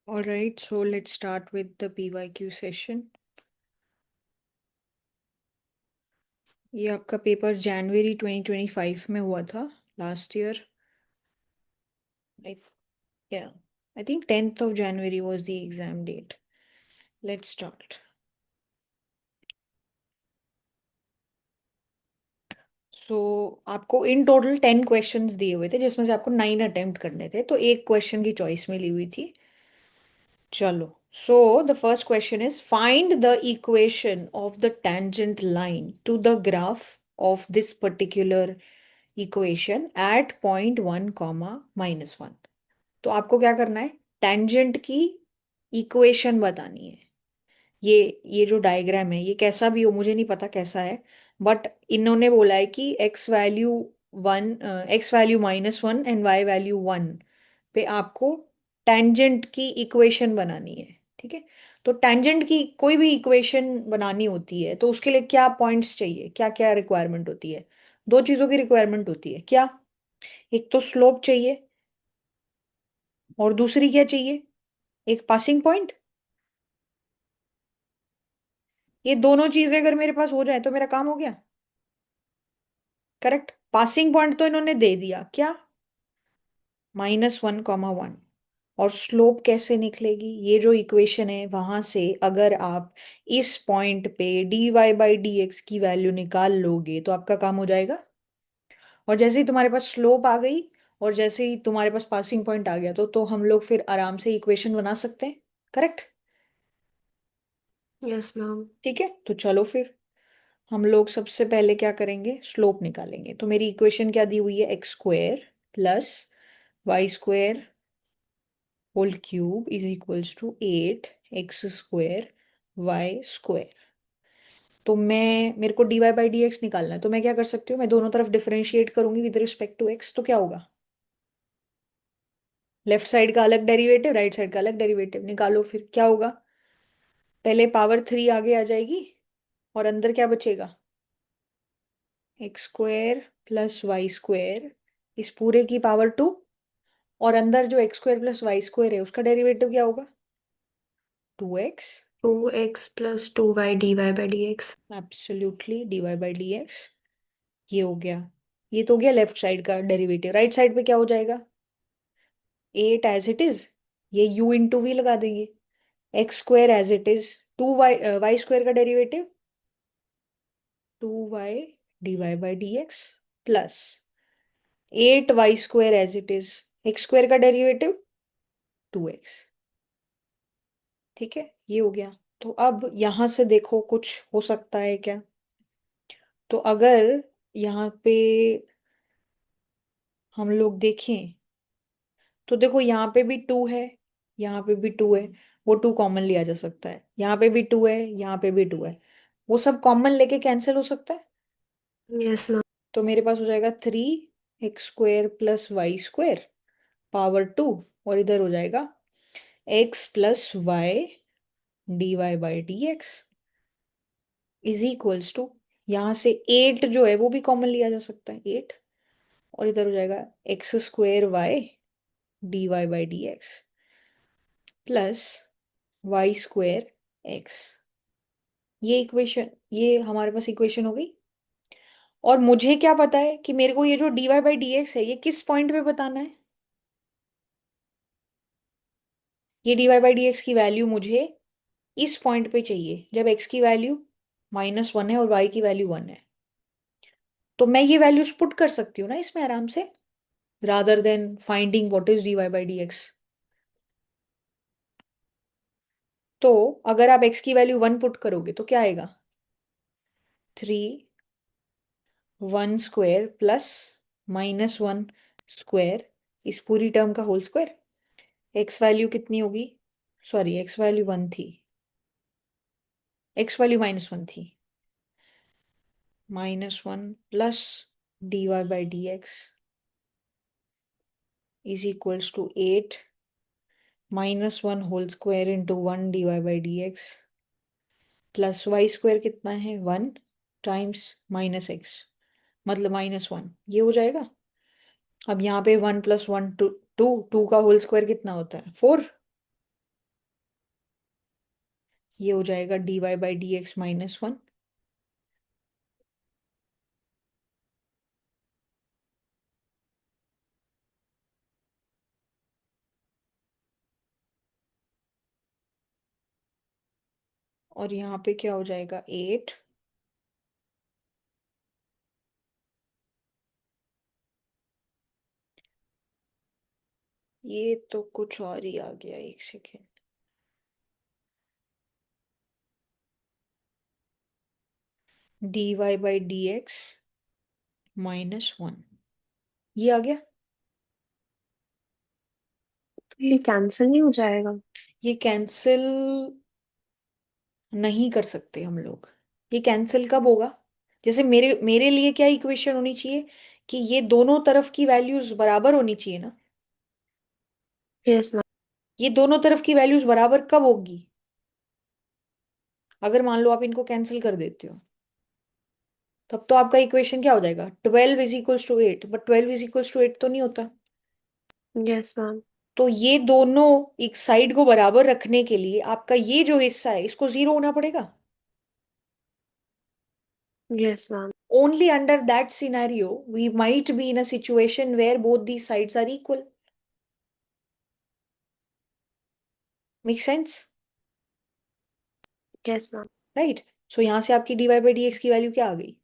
All right, so let's start with the PYQ session. ये आपका paper जनवरी 2025 में हुआ था last year. Yeah, I think 10th of January was the exam date. Let's start. So आपको in total 10 questions दिए हुए थे जिसमें से आपको 9 अटेम्प्ट करने थे, तो एक क्वेश्चन की चॉइस मिली हुई थी. चलो, so the first question is find the equation of the tangent line to the graph of this particular equation at point one comma -1. तो आपको क्या करना है, टेंजेंट की इक्वेशन बतानी है. ये जो डायग्राम है, ये कैसा भी हो मुझे नहीं पता कैसा है, बट इन्होंने बोला है कि X value one, X value -1 and Y value 1 पे आपको टेंजेंट की इक्वेशन बनानी है. ठीक है, तो टेंजेंट की कोई भी इक्वेशन बनानी होती है तो उसके लिए क्या पॉइंट्स चाहिए, क्या क्या रिक्वायरमेंट होती है. दो चीजों की रिक्वायरमेंट होती है. क्या? एक तो स्लोप चाहिए और दूसरी क्या चाहिए, एक पासिंग पॉइंट. ये दोनों चीजें अगर मेरे पास हो जाए तो मेरा काम हो गया. करेक्ट. पासिंग पॉइंट तो इन्होंने दे दिया, क्या? -1, 1. और स्लोप कैसे निकलेगी, ये जो इक्वेशन है वहां से अगर आप इस पॉइंट पे dy/dx की वैल्यू निकाल लोगे तो आपका काम हो जाएगा. और जैसे ही तुम्हारे पास स्लोप आ गई और जैसे ही तुम्हारे पास पासिंग पॉइंट आ गया तो हम लोग फिर आराम से इक्वेशन बना सकते हैं. करेक्ट. Yes ma'am. ठीक है, तो चलो फिर हम लोग सबसे पहले क्या करेंगे, स्लोप निकालेंगे. तो मेरी इक्वेशन क्या दी हुई है, x² plus y² whole cube is equals to 8x² y². तो मेरे को dy/dx निकालना है, तो मैं क्या कर सकती हूँ, मैं दोनों तरफ डिफरेंशिएट करूंगी विद रिस्पेक्ट टू x. तो क्या होगा, लेफ्ट साइड का अलग डेरिवेटिव, राइट साइड का अलग डेरिवेटिव निकालो. फिर क्या होगा, पहले पावर 3 आगे आ जाएगी और अंदर क्या बचेगा, x² प्लस y², इस पूरे की पावर 2. और अंदर जो x² प्लस y² है उसका डेरिवेटिव क्या होगा, 2x. 2x + 2y dy/dx। Absolutely, dy/dx. ये हो गया, ये तो हो गया लेफ्ट साइड का डेरिवेटिव. राइट साइड पे क्या हो जाएगा, 8 एज इट इज, ये u इंटू वी लगा देंगे. x² as it is, 2y y² का derivative 2y dy/dx plus 8y² as it is, x² का डेरिवेटिव 2x. ठीक है, ये हो गया. तो अब यहां से देखो कुछ हो सकता है क्या. तो अगर यहाँ पे हम लोग देखें तो देखो यहाँ पे भी 2 है, यहाँ पे भी 2 है. वो 2 कॉमन लिया जा सकता है, यहाँ पे भी 2 है, यहाँ पे भी 2 है. वो सब कॉमन लेके कैंसिल हो सकता है. Yes ma'am. तो मेरे पास हो जाएगा 3x² प्लस y² पावर 2. और इधर हो जाएगा x plus Y dy/dx is equals to, यहाँ से 8 जो है वो भी कॉमन लिया जा सकता है, 8. और इधर हो जाएगा x² dy/dx प्लस y²x. ये हमारे पास इक्वेशन हो गई. और मुझे क्या पता है कि मेरे को ये जो dy/dx है ये किस पॉइंट पे बताना है. ये dy/dx की वैल्यू मुझे इस पॉइंट पे चाहिए जब x की वैल्यू -1 है और y की वैल्यू 1 है. तो मैं ये वैल्यूज पुट कर सकती हूँ ना इसमें आराम से, rather than finding what is dy/dx. तो अगर आप x की वैल्यू 1 पुट करोगे तो क्या आएगा, 3 1² प्लस -1² इस पूरी टर्म का होल स्क्वायर. एक्स वैल्यू कितनी होगी, सॉरी एक्स वैल्यू 1 थी, एक्स वैल्यू -1 थी. -1 plus dy/dx is equals to 8 -1 whole square into 1 dy/dx plus y² कितना है 1 टाइम्स -x मतलब -1. ये हो जाएगा. अब यहाँ पे 1 + 1 2, 2 का होल स्क्वायर कितना होता है 4. ये हो जाएगा dy/dx -1। और यहाँ पे क्या हो जाएगा 8। ये तो कुछ और ही आ गया, एक सेकेंड। dy/dx -1 ये आ गया। तो ये कैंसिल नहीं हो जाएगा? ये कैंसिल नहीं कर सकते हम लोग। ये कैंसिल कब होगा? जैसे मेरे मेरे लिए क्या इक्वेशन होनी चाहिए कि ये दोनों तरफ की वैल्यूज बराबर होनी चाहिए ना। Yes ma'am. ये दोनों तरफ की वैल्यूज बराबर कब होगी? अगर मान लो आप इनको कैंसिल कर देते हो, तब तो आपका इक्वेशन क्या हो जाएगा, 12 = 8, बट 12 = 8 तो नहीं होता। Yes ma'am. तो ये दोनों एक साइड को बराबर रखने के लिए आपका ये जो हिस्सा है इसको 0 होना पड़ेगा। Yes ma'am. Only under that scenario we might be in a situation where both these sides are equal. Make sense? Yes ma'am. Right? So यहाँ से आपकी dy/dx की वैल्यू क्या आ गई?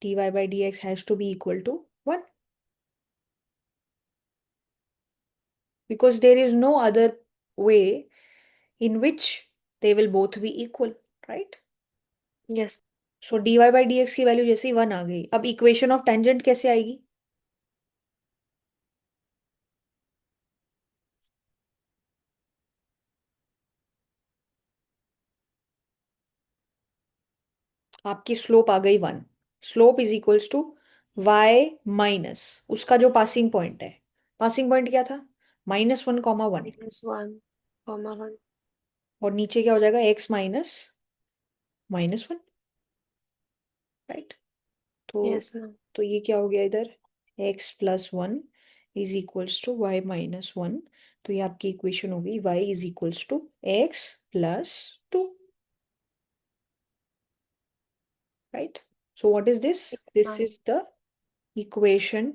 dy/dx has to be equal to 1 because there is no other way in which they will both be equal, right? Yes. So dy/dx की value जैसे ही 1 आ गई, अब इक्वेशन ऑफ टेंजेंट कैसे आएगी? आपकी स्लोप आ गई 1। Slope is equals to y minus उसका जो पासिंग पॉइंट है। पासिंग पॉइंट क्या था? -1, 1। -1, 1। और नीचे क्या हो जाएगा, x -1। राइट। तो यस मैम। तो ये क्या हो गया इधर, x+1 is equals to y-1। तो ये आपकी इक्वेशन हो गई y is equals to x+2। Right. So what is this? This ma'am. Is the equation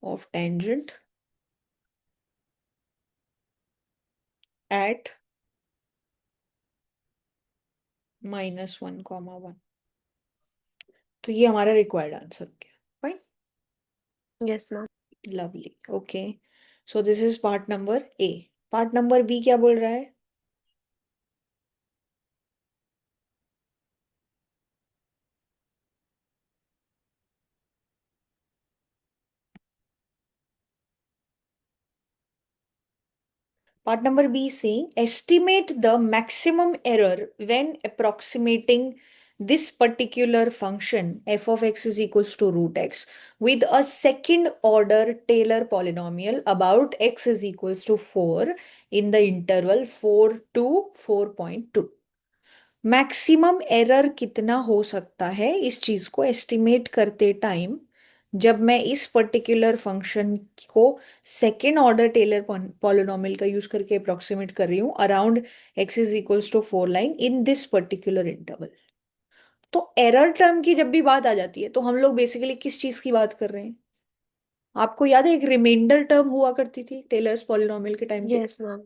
of tangent at -1, 1। तो ये हमारा रिक्वायर्ड आंसर हो गया। Fine. Yes ma'am. Lovely. Okay. So this is part number A. Part number B क्या बोल रहा है? Part number B is saying estimate the maximum error when approximating this particular function f of x is equals to root x with a second order Taylor polynomial about x is equals to 4 in the interval 4 to 4.2। Maximum error कितना हो सकता है इस चीज को estimate करते time, जब मैं इस पर्टिकुलर फंक्शन को सेकेंड ऑर्डर टेलर पॉलिनॉमियल का यूज करके अप्रोक्सीमेट कर रही हूँ around x is equals to 4 line in this particular interval. तो एरर टर्म की जब भी बात आ जाती है तो हम लोग बेसिकली किस चीज की बात कर रहे हैं? आपको याद है एक रिमाइंडर टर्म हुआ करती थी टेलर्स पॉलिनॉमियल के टाइम पे। Yes ma'am.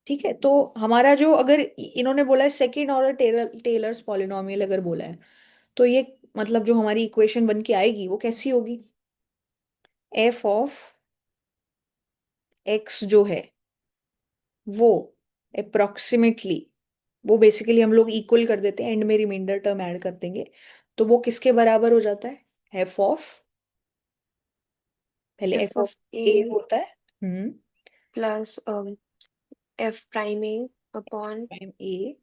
ठीक है, तो हमारा जो अगर इन्होंने बोला है सेकेंड ऑर्डर टेलर्स पॉलिनॉमियल अगर बोला है, तो ये मतलब जो हमारी इक्वेशन बन के आएगी वो कैसी होगी? एफ ऑफ एक्स जो है वो अप्रोक्सीमेटली, वो बेसिकली हम लोग इक्वल कर देते हैं, एंड में रिमाइंडर टर्म ऐड कर देंगे। तो वो किसके बराबर हो जाता है? एफ ऑफ, पहले f f of of a a होता है। Hmm. Plus f prime a upon time a.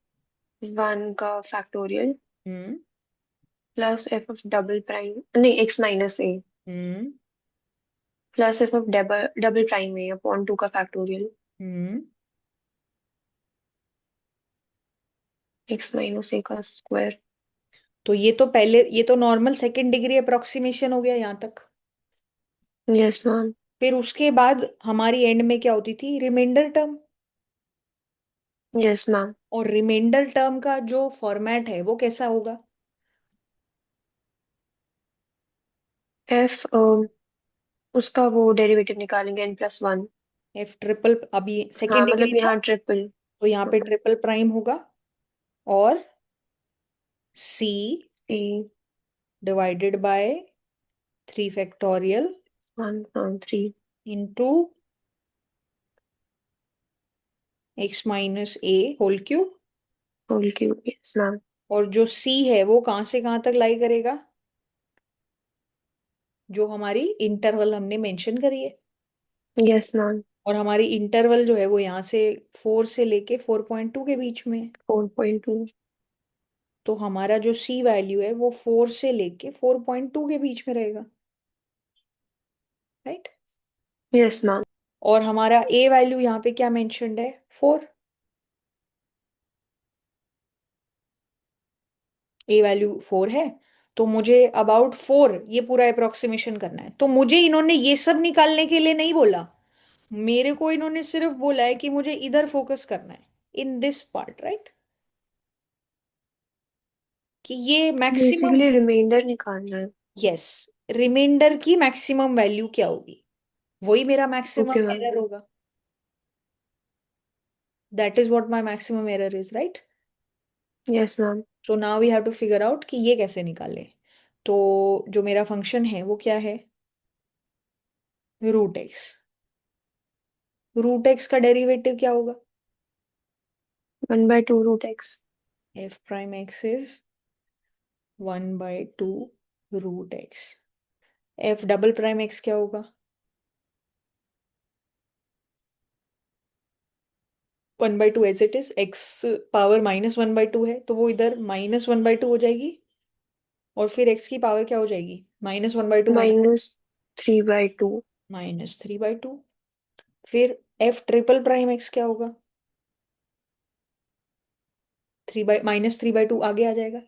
1 का factorial hmm. Plus f of double prime नहीं x minus a hmm. Plus f of double double prime a upon 2 का factorial hmm. X minus a का square. तो ये तो पहले, ये तो नॉर्मल सेकेंड डिग्री अप्रोक्सीमेशन हो गया यहाँ तक। Yes ma'am. फिर उसके बाद हमारी एंड में क्या होती थी, रिमाइंडर टर्म। Yes ma'am. और रिमाइंडर टर्म का जो फॉर्मेट है वो कैसा होगा? एफ, उसका वो डेरिवेटिव निकालेंगे n+1। एफ ट्रिपल, अभी हाँ सेकेंड डिग्री मतलब था यहाँ ट्रिपल। तो यहाँ पे ट्रिपल प्राइम होगा। और c c. Divided by 3 factorial 1/3 into x - a whole cube. Whole cube. Yes ma'am. और जो सी है वो कहाँ से कहाँ तक लाई करेगा, जो हमारी इंटरवल हमने मेंशन करी है। Yes ma'am. और हमारी इंटरवल जो है वो यहाँ से 4 से लेके 4.2 के बीच में है। 4.2। तो हमारा जो सी वैल्यू है वो 4 से लेके 4.2 के बीच में रहेगा, राइट। Yes ma'am. और हमारा ए वैल्यू यहाँ पे क्या मेंशन्ड है, 4। ए वैल्यू 4 है। तो मुझे अबाउट 4 ये पूरा अप्रोक्सीमेशन करना है। तो मुझे इन्होंने ये सब निकालने के लिए नहीं बोला, मेरे को इन्होंने सिर्फ बोला है कि मुझे इधर फोकस करना है, इन दिस पार्ट, राइट। कि ये मैक्सिमम, बेसिकली रिमाइंडर निकालना है। यस, रिमाइंडर की मैक्सिमम वैल्यू क्या होगी, वही मेरा मैक्सिमम ओके मैम। एरर होगा। That is what my maximum error is, right. Yes ma'am. So now we have to figure out कि ये कैसे निकाले। तो जो मेरा फंक्शन है वो क्या है, रूट एक्स। रूट एक्स का डेरिवेटिव क्या होगा? 1/2 √x। F prime x is 1/2 root x. F double prime x क्या होगा? 1/2 as it is, x power -1/2 है तो वो इधर -1/2 हो जाएगी। और फिर एक्स की पावर क्या हो जाएगी, -1/2 -3/2। -3/2। फिर एफ ट्रिपल प्राइम एक्स क्या होगा, 3/-, -3/2 आगे आ जाएगा।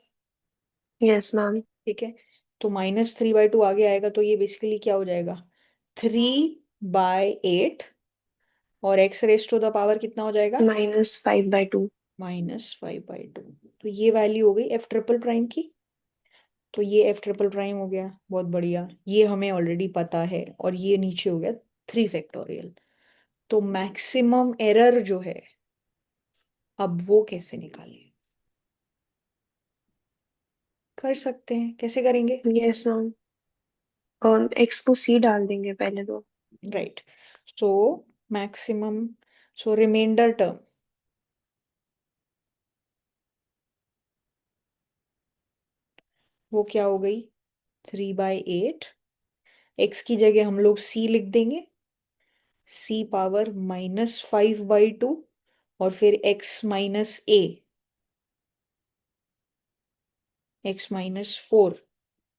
Yes ma'am. ठीक है। तो -3/2 आगे आएगा तो ये बेसिकली क्या हो जाएगा, 3/8। और x raise to the power कितना हो जाएगा, -5/2। -5/2। तो ये वैल्यू हो गई एफ ट्रिपल प्राइम की। तो ये एफ ट्रिपल प्राइम हो गया, बहुत बढ़िया, ये हमें ऑलरेडी पता है। और ये नीचे हो गया 3 फैक्टोरियल। तो मैक्सिमम एरर जो है, अब वो कैसे निकालें, कर सकते हैं, कैसे करेंगे? Yes ma'am. एक्स को सी डाल देंगे पहले तो। राइट। सो मैक्सिमम, सो रिमाइंडर टर्म वो क्या हो गई, 3/8। एक्स की जगह हम लोग सी लिख देंगे, सी पावर -5/2। और फिर x - 4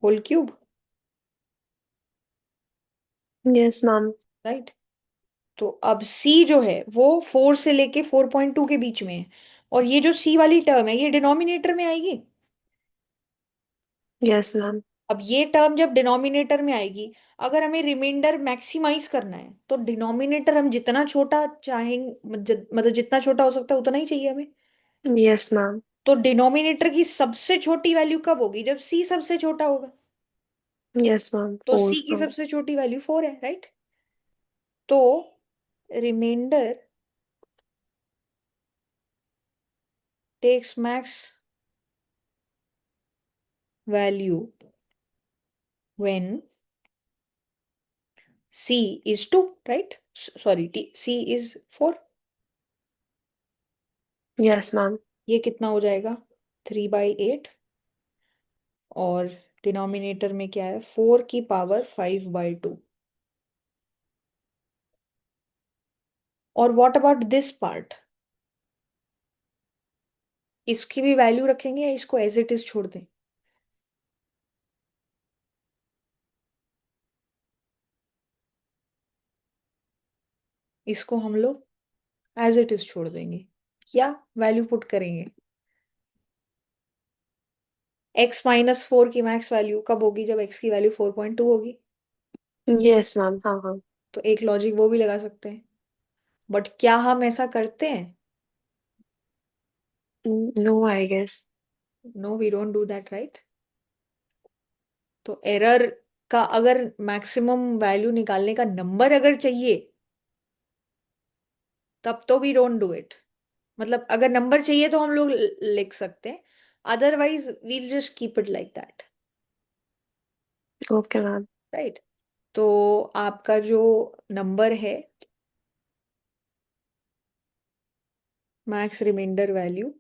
whole cube, yes ma'am. Right. तो अब c जो है वो 4 से लेके 4.2 के बीच में है। और ये जो c वाली टर्म है ये डिनोमिनेटर में आएगी। Yes ma'am. अब ये टर्म जब डिनोमिनेटर में आएगी, अगर हमें रिमाइंडर मैक्सिमाइज करना है तो डिनोमिनेटर हम जितना छोटा चाहेंगे, मतलब जितना छोटा हो सकता है उतना ही चाहिए हमें। Yes ma'am. तो डिनोमिनेटर की सबसे छोटी वैल्यू कब होगी, जब c सबसे छोटा होगा। Yes ma'am. तो 4 c की मैम। सबसे छोटी वैल्यू 4 है, राइट। तो remainder takes max value when c is 2, right? Sorry, c is 4। Yes ma'am. ये कितना हो जाएगा, 3/8। और डिनोमिनेटर में क्या है, 4 की पावर 5/2। और व्हाट अबाउट दिस पार्ट, इसकी भी वैल्यू रखेंगे या इसको एज इट इज छोड़ दें? इसको हम लोग एज इट इज छोड़ देंगे या वैल्यू पुट करेंगे। x - 4 की मैक्स वैल्यू कब होगी, जब x की वैल्यू 4.2 होगी। यस मैम, हाँ हाँ। तो एक लॉजिक वो भी लगा सकते हैं, बट क्या हम ऐसा करते हैं? No I guess. No, we don't do that, right? तो एरर का अगर मैक्सिमम वैल्यू निकालने का नंबर अगर चाहिए, तब तो वी डोंट डू इट। मतलब अगर नंबर चाहिए तो हम लोग लिख सकते हैं, otherwise we'll just keep it like that, okay ma'am. Right? तो आपका जो नंबर है, मैक्स रिमाइंडर वैल्यू,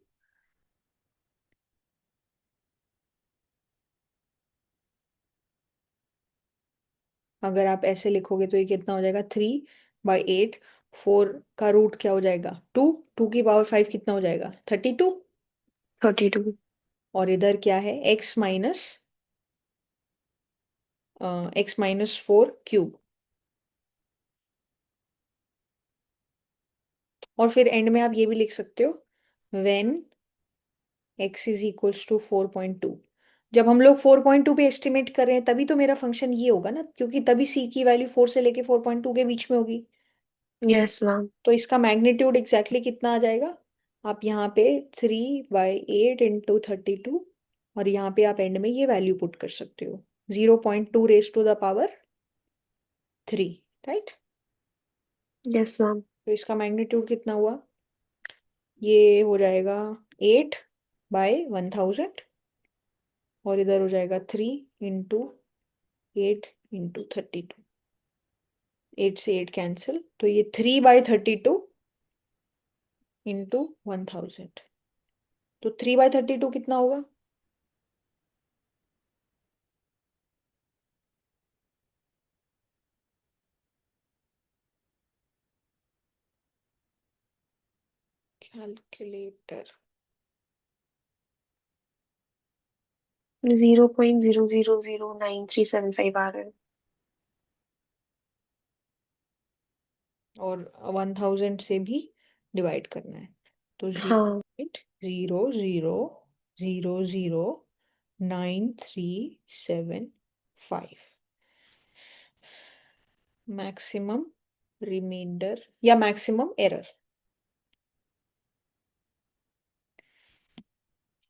अगर आप ऐसे लिखोगे तो ये कितना हो जाएगा? 3/8। 4 का रूट क्या हो जाएगा? 2। 2 की पावर 5 कितना हो जाएगा? 32। 32। और इधर क्या है? x-4 cube. और फिर एंड में आप ये भी लिख सकते हो, व्हेन x = 4.2। जब हम लोग 4.2 पे एस्टिमेट कर रहे हैं तभी तो मेरा फंक्शन ये होगा ना, क्योंकि तभी c की वैल्यू 4 से लेके 4.2 के बीच में होगी। Yes ma'am. तो इसका मैग्नीट्यूड एग्जैक्टली कितना आ जाएगा? आप यहाँ पे 3/8 × 32, और यहाँ पे आप एंड में ये वैल्यू पुट कर सकते हो, 0.2 raised to the power 3, right? Yes ma'am. तो इसका मैग्नीट्यूड कितना हुआ? ये हो जाएगा 8/1000, और इधर हो जाएगा 3 × 8 × 32। 8 से 8 कैंसिल, तो ये 3/32 × 1000। तो 3/32 कितना होगा? कैलकुलेटर। 0.000937 आ रहा है। और 1000 से भी डिवाइड करना है, तो हाँ। 0.0000937 मैक्सिमम रिमाइंडर या मैक्सिमम एरर,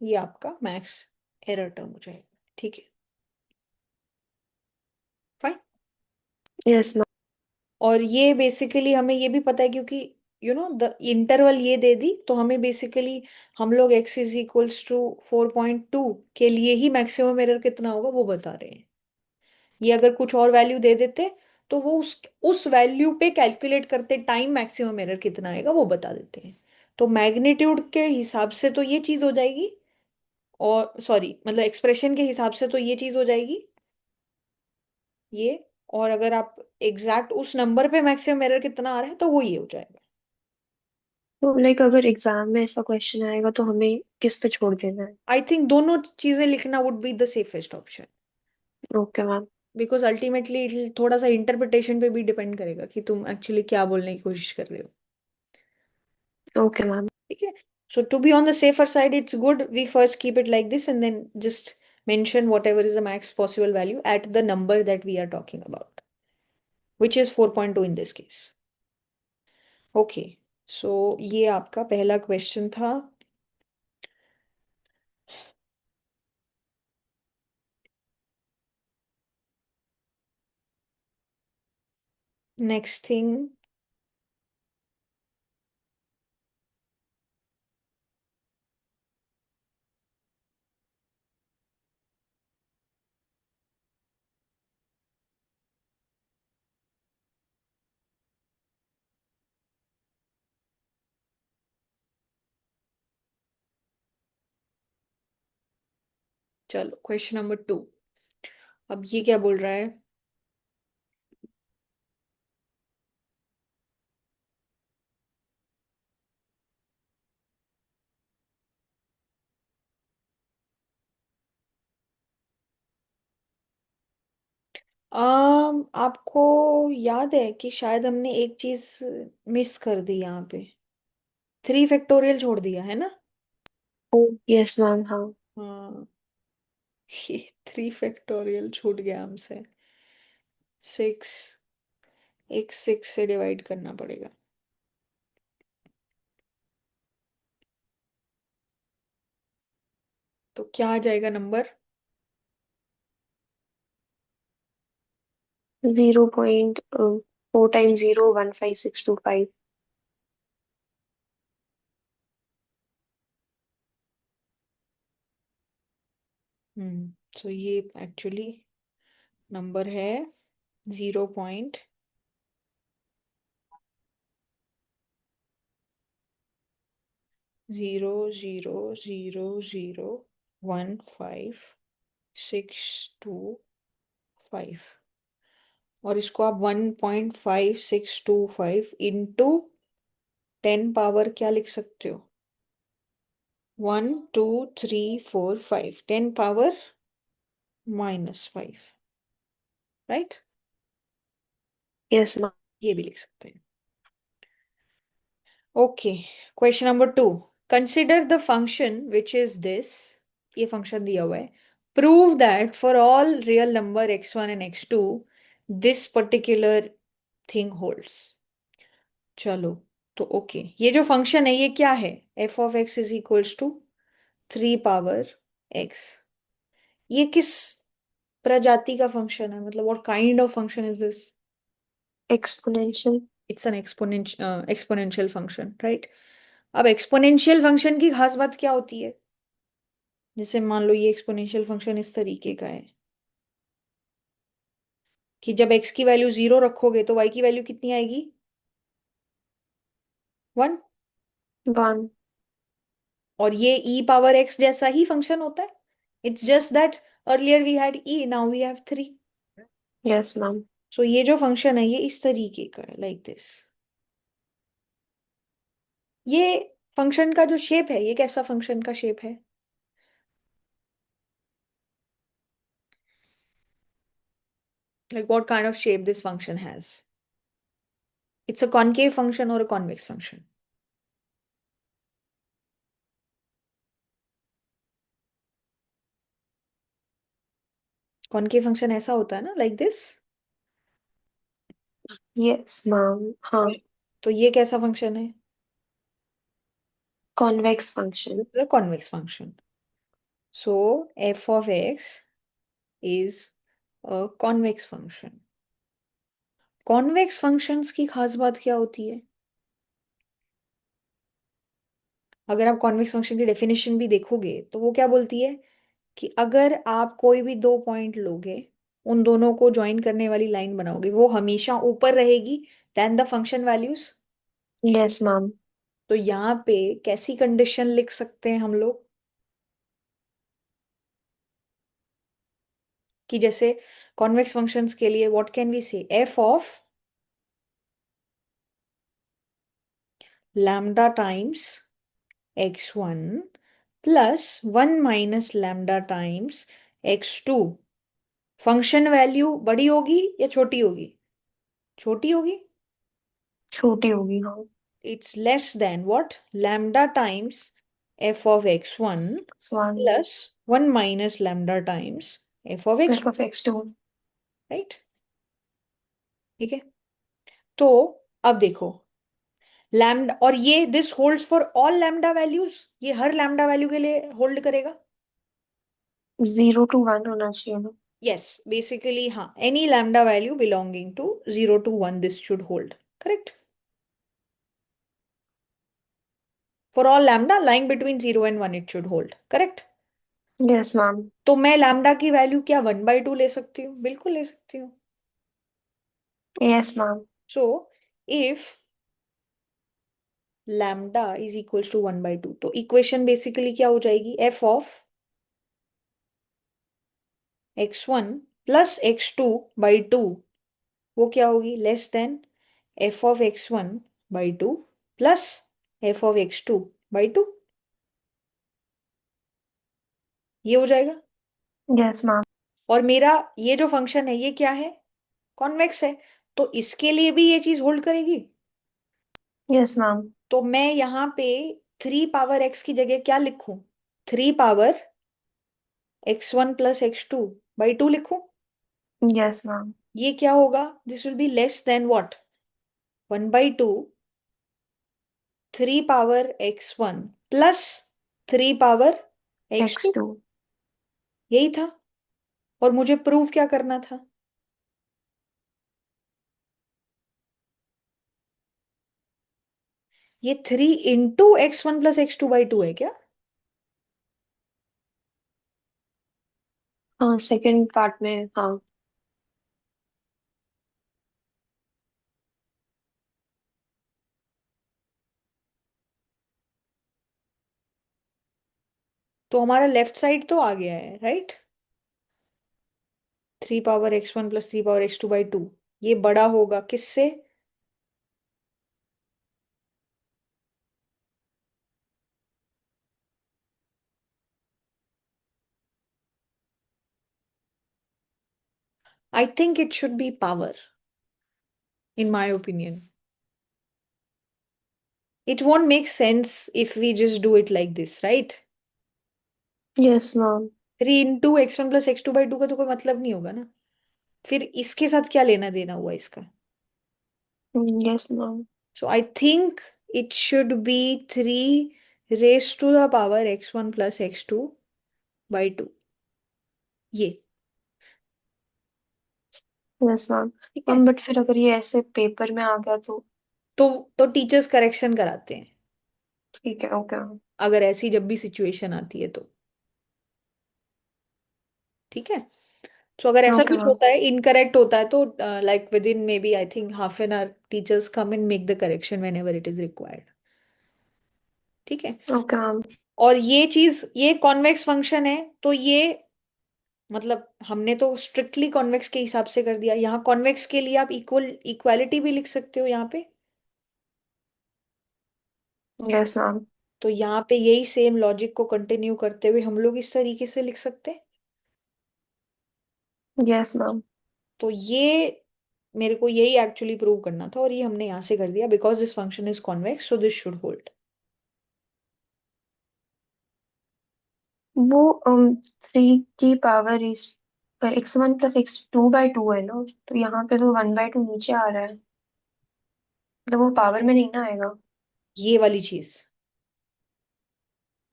ये आपका मैक्स एरर टर्म हो जाएगा, ठीक है? फाइन। Yes ma'am. और ये बेसिकली हमें ये भी पता है, क्योंकि द इंटरवल ये दे दी, तो हमें बेसिकली हम लोग x = 4.2 के लिए ही मैक्सिमम एरर कितना होगा वो बता रहे हैं। ये अगर कुछ और वैल्यू दे देते तो वो उस वैल्यू पे कैलकुलेट करते टाइम मैक्सिमम एरर कितना आएगा वो बता देते हैं। तो मैग्नीट्यूड के हिसाब से तो ये चीज हो जाएगी, और सॉरी मतलब एक्सप्रेशन के हिसाब से तो ये चीज हो जाएगी, ये। और अगर आप एग्जैक्ट उस नंबर पे मैक्सिमम एरर कितना आ रहा है तो वो ये हो जाएगा। तो लाइक अगर एग्जाम में ऐसा क्वेश्चन आएगा तो हमें किस पे छोड़ देना है? आई थिंक दोनों चीजें लिखना would be the safest option, okay ma'am. Because ultimately थोड़ा सा इंटरप्रिटेशन पे भी डिपेंड करेगा कि तुम एक्चुअली क्या बोलने की कोशिश कर रहे हो, ओके मैम। ठीक है? So to be on the safer side, it's good we first keep it like this, and then just mention whatever is the max possible value at the number that we are talking about, which is 4.2 in this case. Okay, सो ये आपका पहला question था। Next thing, चलो question number 2। अब ये क्या बोल रहा है? आपको याद है कि शायद हमने एक चीज मिस कर दी यहाँ पे, 3 फैक्टोरियल छोड़ दिया है ना? ओ यस मैम, हाँ। हाँ, ये 3 फैक्टोरियल छूट गया हमसे। सिक्स, एक सिक्स से डिवाइड करना पड़ेगा। तो क्या आ जाएगा नंबर? 0.4 टाइम्स 0 15625। सो ये एक्चुअली नंबर है 0.0001562 और इसको आप 1.5625 इंटू 10 पावर क्या लिख सकते हो? 1 2 3 4 5, 10 पावर -5, राइट? Yes ma'am. ये भी लिख सकते हैं। Okay, question number 2। Consider the function which is this. ये फंक्शन दिया हुआ है। Prove that for all real number x1 and x2 this particular thing holds. चलो, तो ओके, ये जो फंक्शन है ये क्या है? F of x is equals to 3 power x। ये किस प्रजाति का फंक्शन है? मतलब what kind of function is this? Exponential. It's an exponential function, right? अब एक्सपोनेंशियल फंक्शन की खास बात क्या होती है? जैसे मान लो ये एक्सपोनेंशियल फंक्शन इस तरीके का है कि जब x की वैल्यू 0 रखोगे तो y की वैल्यू कितनी आएगी? 1। 1। और ये e पावर x जैसा ही फंक्शन होता है। It's just that earlier we had now we have 3। Yes ma'am. सो ये जो फंक्शन है ये इस तरीके का है, लाइक दिस। ये फंक्शन का जो शेप है ये कैसा फंक्शन का शेप है? Like what kind of shape this function has? It's a concave function और a convex function? Concave function ऐसा होता है ना, लाइक दिस। Yes ma'am. हाँ। तो ये कैसा फंक्शन है? Convex function. It's a convex function. So F of x is a convex function. Convex functions की खास बात क्या होती है? अगर आप कॉन्वेक्स फंक्शन की डेफिनेशन भी देखोगे तो वो क्या बोलती है कि अगर आप कोई भी दो पॉइंट लोगे, उन दोनों को ज्वाइन करने वाली लाइन बनाओगे, वो हमेशा ऊपर रहेगी than the function values. Yes ma'am. तो यहाँ पे कैसी कंडीशन लिख सकते हैं हम लोग कि जैसे कॉन्वेक्स फंक्शंस के लिए व्हाट कैन वी से? F of lambda times x1 plus 1 - lambda times x2। Function value बड़ी होगी या छोटी होगी? छोटी होगी। छोटी होगी हाँ। It's less than what? Lambda times f of x1 one. Plus 1 - lambda times f of F x2, of x2। Right? ठीक है। तो अब देखो, लैम्डा, और ये this holds for all lambda values. ये हर लैम्डा वैल्यू के लिए होल्ड करेगा। 0 to 1 होना चाहिए ना। यस, बेसिकली हाँ, any lambda value belonging to 0 to 1 this should hold, correct? For all lambda lying between 0 and 1 it should hold, correct? Yes ma'am. तो मैं लैम्डा की वैल्यू क्या 1/2 ले सकती हूँ? बिल्कुल ले सकती हूँ। Yes ma'am. So if lambda is equals to 1/2, तो इक्वेशन बेसिकली क्या हो जाएगी? F of x1 plus x2/2 वो क्या होगी? Less than F of x1/2 plus f of x2/2। ये हो जाएगा। Yes ma'am. और मेरा ये जो फंक्शन है ये क्या है? कॉन्वेक्स है। तो इसके लिए भी ये चीज होल्ड करेगी। Yes ma'am. तो मैं यहाँ पे 3 पावर x की जगह क्या लिखूं? 3 पावर x1 प्लस x2/2 लिखूं। Yes ma'am. ये क्या होगा? This will be less than what? 1/2 3 power x1 plus 3 power x2। x2। यही था। और मुझे प्रूव क्या करना था? ये 3 × x1 + x2/2 है क्या? हाँ, सेकंड पार्ट में, हाँ। तो हमारा लेफ्ट साइड तो आ गया है, right? 3 power x1 + 3 power x2/2। ये बड़ा होगा किससे? I think it should be power, in my opinion. It won't make sense if we just do it like this, right? Yes ma'am. 3 × x1 + x2/2 का तो कोई मतलब नहीं होगा ना. फिर इसके साथ क्या लेना देना हुआ इसका? Yes ma'am. So I think it should be 3 raised to the power x1 + x2/2. ये. Yes ma'am. ठीक है. मैम बट फिर अगर ये ऐसे पेपर में आ गया तो? तो टीचर्स करेक्शन कराते हैं ठीक है, ओके मैम। अगर ऐसी जब भी सिचुएशन आती है तो. ठीक है. सो अगर ऐसा ओके कुछ मैम। होता है, इनकरेक्ट होता है, तो like within maybe I think half an hour teachers come and make the correction whenever it is required. ठीक है. Okay ma'am. और ये चीज, ये कॉन्वेक्स फंक्शन है, तो ये मतलब हमने तो स्ट्रिक्टली कॉन्वेक्स के हिसाब से कर दिया. यहाँ कॉन्वेक्स के लिए आप इक्वालिटी भी लिख सकते हो यहाँ पे. Yes ma'am. तो यहाँ पे यही सेम लॉजिक को कंटिन्यू करते हुए हम लोग इस तरीके से लिख सकते हैं. Yes ma'am. तो ये मेरे को यही एक्चुअली प्रूव करना था, और ये हमने यहाँ से कर दिया. Because this function is convex so this should hold. वो 3 की पावर इस x1 + x2/2 है ना, तो यहाँ पे तो 1/2 नीचे आ रहा है, मतलब वो पावर में नहीं ना आएगा। ये वाली चीज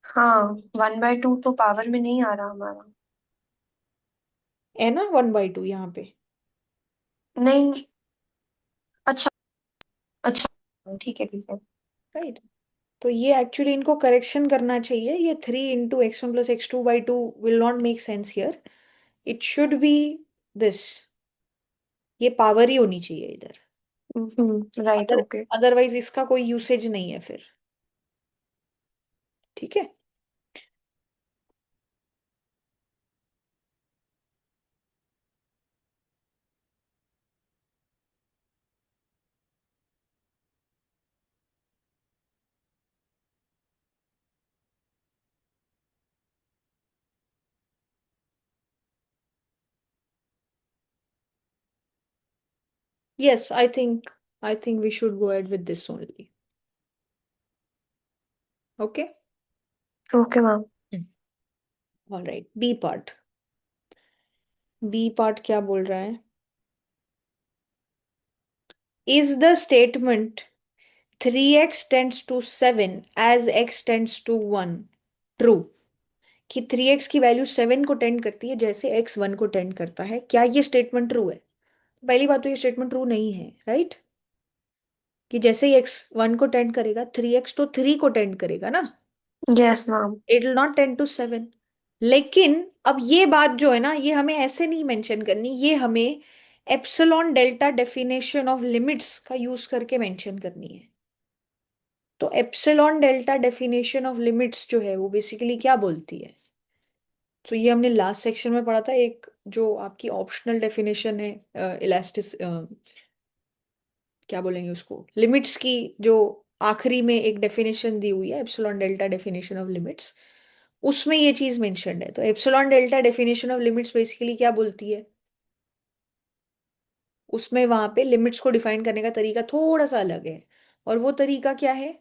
हाँ, 1/2 तो पावर में नहीं आ रहा हमारा। है ना, 1/2 यहाँ पे. नहीं। अच्छा। अच्छा, ठीक है, ठीक है। राइट. तो ये एक्चुअली इनको करेक्शन करना चाहिए. ये 3 × x1 + x2/2 will not make sense here. It should be this. ये पावर ही होनी चाहिए इधर. Right, other okay. अदरवाइज इसका कोई यूसेज नहीं है फिर. ठीक है. Yes, I think we should go ahead with this only. Okay. Okay ma'am. Alright, B part. B part क्या बोल रहा है? Is the statement 3x tends to 7 as x tends to 1 true? कि 3x की वैल्यू 7 को tend करती है जैसे x 1 को टेंड करता है. क्या ये स्टेटमेंट ट्रू है? पहली बात तो ये स्टेटमेंट ट्रू नहीं है, राइट? कि जैसे ही x 1 को टेंड करेगा, 3x तो 3 को टेंड करेगा ना. Yes ma'am. It will not tend to 7. लेकिन अब ये बात जो है ना, ये हमें ऐसे नहीं मेंशन करनी, ये हमें epsilon delta definition of limits का यूज करके मेंशन करनी है. तो epsilon delta definition of limits जो है वो बेसिकली क्या बोलती है? तो ये हमने लास्ट सेक्शन में पढ़ा था. एक जो आपकी ऑप्शनल डेफिनेशन है, इलास्टिस क्या बोलेंगे उसको, लिमिट्स की, जो आखिरी में एक डेफिनेशन दी हुई है, epsilon delta definition of limits. उसमें ये चीज मेंशन्ड है. तो epsilon delta definition of limits basically क्या बोलती है? उसमें वहां पे लिमिट्स को डिफाइन करने का तरीका थोड़ा सा अलग है. और वो तरीका क्या है?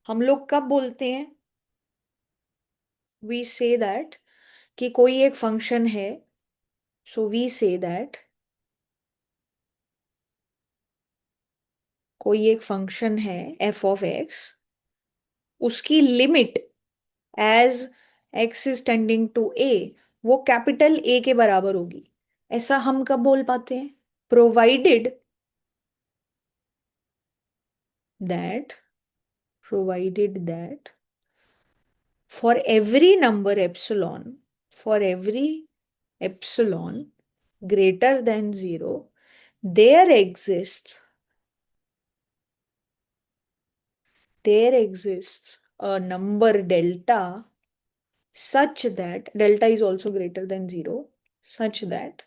हम लोग कब बोलते हैं? वी से दैट कि कोई एक फंक्शन है. सो वी से दैट कोई एक फंक्शन है एफ ऑफ एक्स, उसकी limit as x is tending to a वो कैपिटल ए के बराबर होगी, ऐसा हम कब बोल पाते हैं? Provided that provided that for every number epsilon, for every epsilon greater than 0, there exists there exists a number delta such that delta is also greater than 0, such that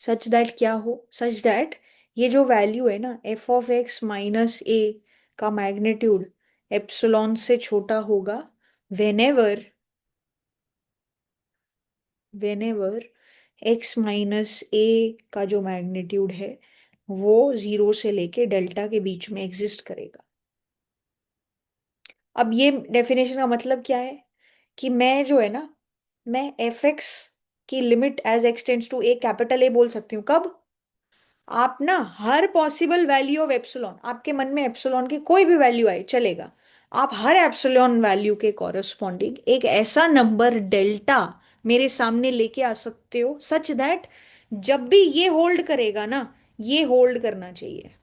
such that क्या हो, such that ये जो value है ना F of x minus a का magnitude epsilon से छोटा होगा whenever whenever x minus a का जो मैग्नीट्यूड है वो 0 से लेके डेल्टा के बीच में एग्जिस्ट करेगा। अब ये डेफिनेशन का मतलब क्या है कि मैं जो है ना, मैं एफ एक्स की limit as x tends to A capital A बोल सकती हूँ कब? आप ना हर पॉसिबल वैल्यू ऑफ एप्सिलॉन, आपके मन में एप्सिलॉन की कोई भी वैल्यू आए चलेगा, आप हर एप्सिलॉन वैल्यू के कॉरेस्पॉन्डिंग एक ऐसा नंबर डेल्टा मेरे सामने लेके आ सकते हो सच दैट जब भी ये होल्ड करेगा ना, ये होल्ड करना चाहिए।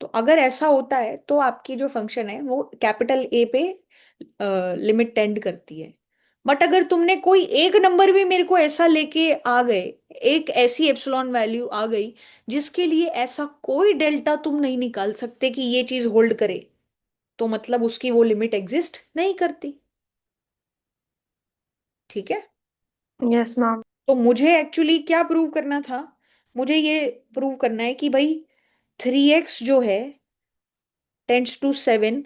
तो अगर ऐसा होता है तो आपकी जो फंक्शन है वो कैपिटल ए पे लिमिट टेंड करती है। बट अगर तुमने कोई एक नंबर भी मेरे को ऐसा लेके आ गए, एक ऐसी एप्सिलॉन वैल्यू आ गई जिसके लिए ऐसा कोई डेल्टा तुम नहीं निकाल सकते कि ये चीज होल्ड करे, तो मतलब उसकी वो लिमिट एग्जिस्ट नहीं करती। ठीक है। Yes ma'am. तो मुझे एक्चुअली क्या प्रूव करना था? मुझे ये प्रूव करना है कि भाई 3x जो है tends to 7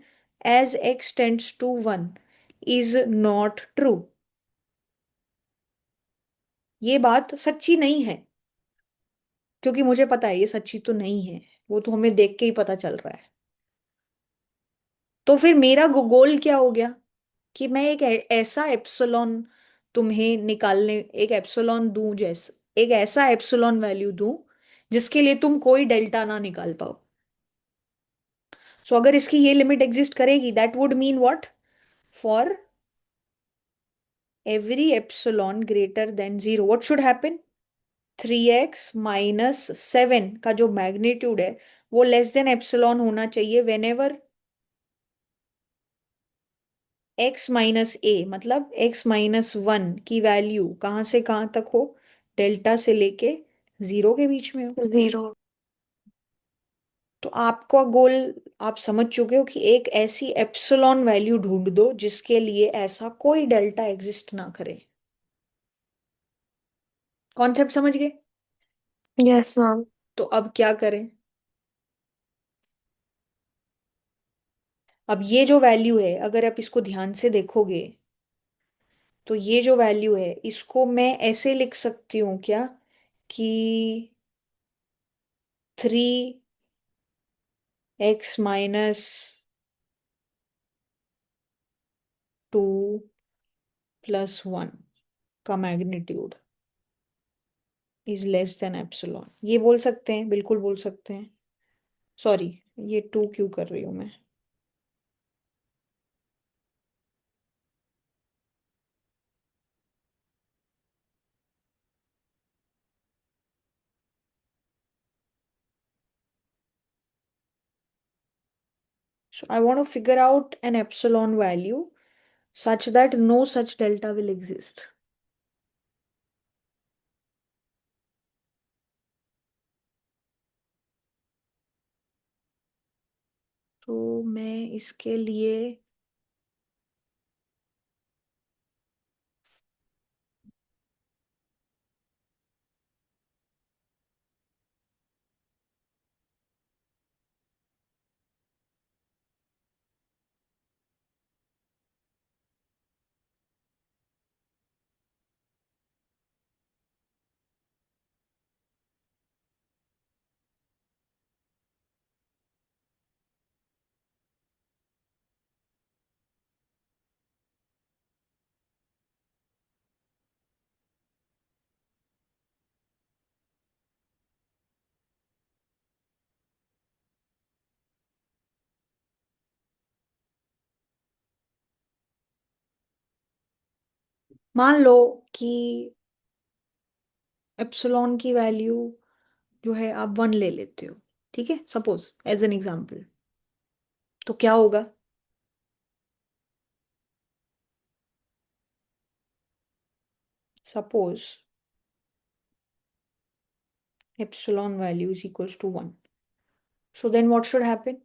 as x tends to 1 is not true। ये बात सच्ची नहीं है, क्योंकि मुझे पता है ये सच्ची तो नहीं है, वो तो हमें देख के ही पता चल रहा है। तो फिर मेरा गोल क्या हो गया कि मैं एक ऐसा एप्सिलॉन तुम्हें निकालने, एक एप्सिलॉन दूं, जैसे एक ऐसा एप्सिलॉन वैल्यू दूं जिसके लिए तुम कोई डेल्टा ना निकाल पाओ। सो अगर इसकी ये लिमिट एग्जिस्ट करेगी that would mean what? For every epsilon greater than 0 what should happen? 3x - 7 का जो मैग्नीट्यूड है वो लेस देन एप्सिलॉन होना चाहिए वेनेवर x - a, मतलब x - 1 की वैल्यू कहाँ से कहाँ तक हो? डेल्टा से लेके 0 के बीच में हो। 0। तो आपका गोल आप समझ चुके हो कि एक ऐसी एप्सिलॉन वैल्यू ढूंढ दो जिसके लिए ऐसा कोई डेल्टा एग्जिस्ट ना करे। कॉन्सेप्ट समझ गए? Yes ma'am. तो अब क्या करें? अब ये जो वैल्यू है अगर आप इसको ध्यान से देखोगे तो ये जो वैल्यू है इसको मैं ऐसे लिख सकती हूँ क्या कि 3x - 2 + 1 का magnitude is less than epsilon, ये बोल सकते हैं, बिल्कुल बोल सकते हैं। सॉरी, ये 2 क्यों कर रही हूँ मैं? So I want to figure out an epsilon value such that no such delta will exist. तो मैं इसके लिए मान लो कि एप्सिलॉन की वैल्यू जो है आप 1 ले लेते हो, ठीक है, सपोज एज एन एग्जांपल, तो क्या होगा? Suppose epsilon value is equals to 1. So then what should happen?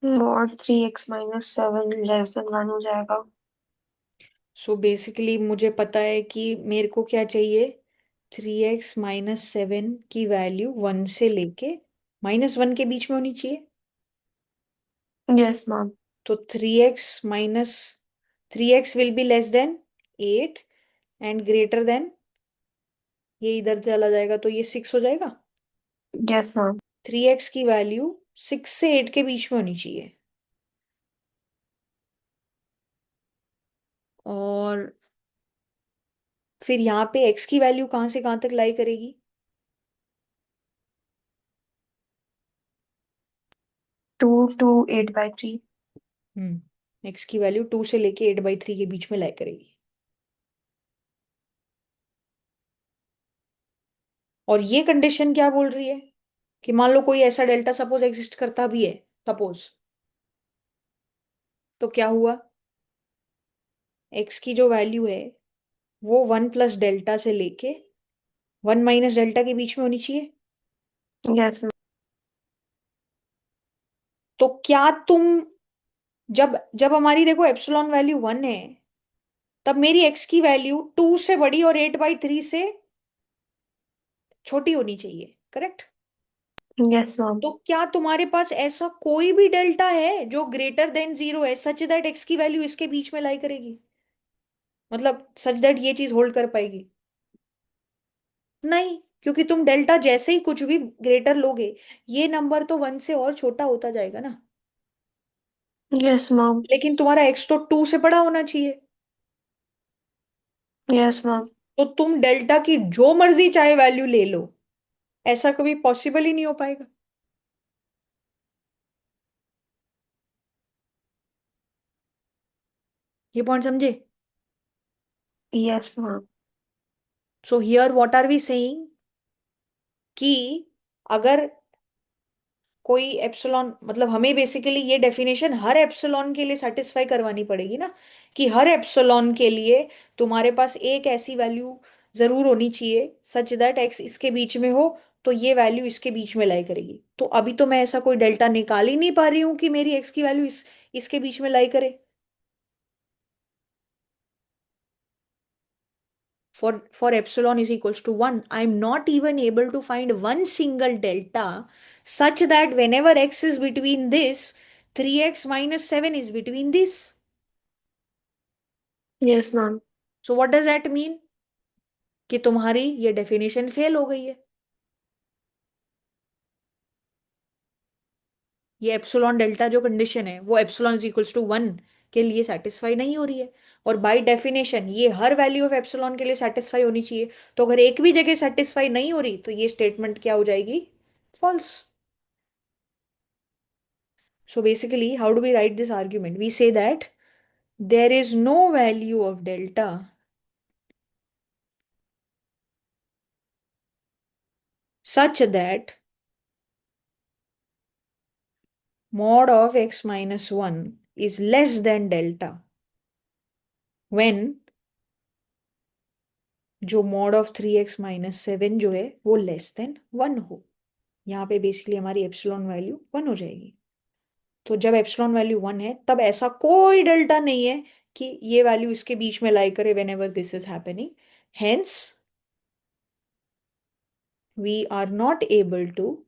Mod 3x-7 less than 1 हो जाएगा। सो बेसिकली मुझे पता है कि मेरे को क्या चाहिए, 3x-7 की वैल्यू 1 से लेके -1 के बीच में होनी चाहिए। Yes ma'am. तो 3x will be less than 8 and greater than, ये इधर चला जाएगा तो ये 6 हो जाएगा। Yes ma'am. 3x की वैल्यू 6 से 8 के बीच में होनी चाहिए। और फिर यहाँ पे x की वैल्यू कहाँ से कहाँ तक लाई करेगी? 2 to 8/3। x की वैल्यू 2 से लेके 8/3 के बीच में लाई करेगी। और ये कंडीशन क्या बोल रही है कि मान लो कोई ऐसा डेल्टा सपोज एग्जिस्ट करता भी है, सपोज, तो क्या हुआ, x की जो वैल्यू है वो 1 प्लस डेल्टा से लेके 1 माइनस डेल्टा के बीच में होनी चाहिए। यस तो क्या तुम, जब जब हमारी देखो एप्सिलॉन वैल्यू 1 है, तब मेरी x की वैल्यू 2 से बड़ी और 8/3 से छोटी होनी चाहिए, करेक्ट? मैम। Yes ma'am. तो क्या तुम्हारे पास ऐसा कोई भी डेल्टा है जो ग्रेटर देन 0 है, सच दैट x की वैल्यू इसके बीच में लाई करेगी, मतलब सच दैट ये चीज होल्ड कर पाएगी? नहीं, क्योंकि तुम डेल्टा जैसे ही कुछ भी ग्रेटर लोगे, ये नंबर तो 1 से और छोटा होता जाएगा ना। Yes ma'am. लेकिन तुम्हारा x तो 2 से बड़ा होना चाहिए। Yes ma'am. तो तुम डेल्टा की जो मर्जी चाहे वैल्यू ले लो, ऐसा कभी पॉसिबल ही नहीं हो पाएगा। ये पॉइंट समझे? Yes ma'am. So here what are we saying कि अगर कोई एप्सिलॉन, मतलब हमें बेसिकली ये डेफिनेशन हर एप्सिलॉन के लिए सेटिस्फाई करवानी पड़ेगी ना, कि हर एप्सिलॉन के लिए तुम्हारे पास एक ऐसी वैल्यू जरूर होनी चाहिए सच दैट एक्स इसके बीच में हो, तो ये वैल्यू इसके बीच में लाई करेगी। तो अभी तो मैं ऐसा कोई डेल्टा निकाल ही नहीं पा रही हूँ कि मेरी एक्स की वैल्यू इसके बीच में लाई करे। For epsilon is equals to 1, I'm not even able to find one single delta such that whenever x is between this, 3x-7 is between this. Yes ma'am. So what does that mean? कि तुम्हारी ये definition fail हो गई है। ये epsilon delta जो condition है वो एप्सिलॉन इज इक्वल्स टू 1 के लिए सेटिस्फाई नहीं हो रही है। और बाय डेफिनेशन ये हर वैल्यू ऑफ एप्सिलॉन के लिए सेटिस्फाई होनी चाहिए। तो अगर एक भी जगह सेटिस्फाई नहीं हो रही तो ये स्टेटमेंट क्या हो जाएगी? False. So basically, how do we write this argument? We say that there is no value of delta such that mod of x minus 1 is less than delta when जो mod of 3x-7 जो है वो less than 1 हो। यहाँ पे basically हमारी epsilon value 1 हो जाएगी। तो जब एप्सिलॉन वैल्यू 1 है तब ऐसा कोई डेल्टा नहीं है कि ये वैल्यू इसके बीच में लाई करे whenever this is happening. Hence we are not able to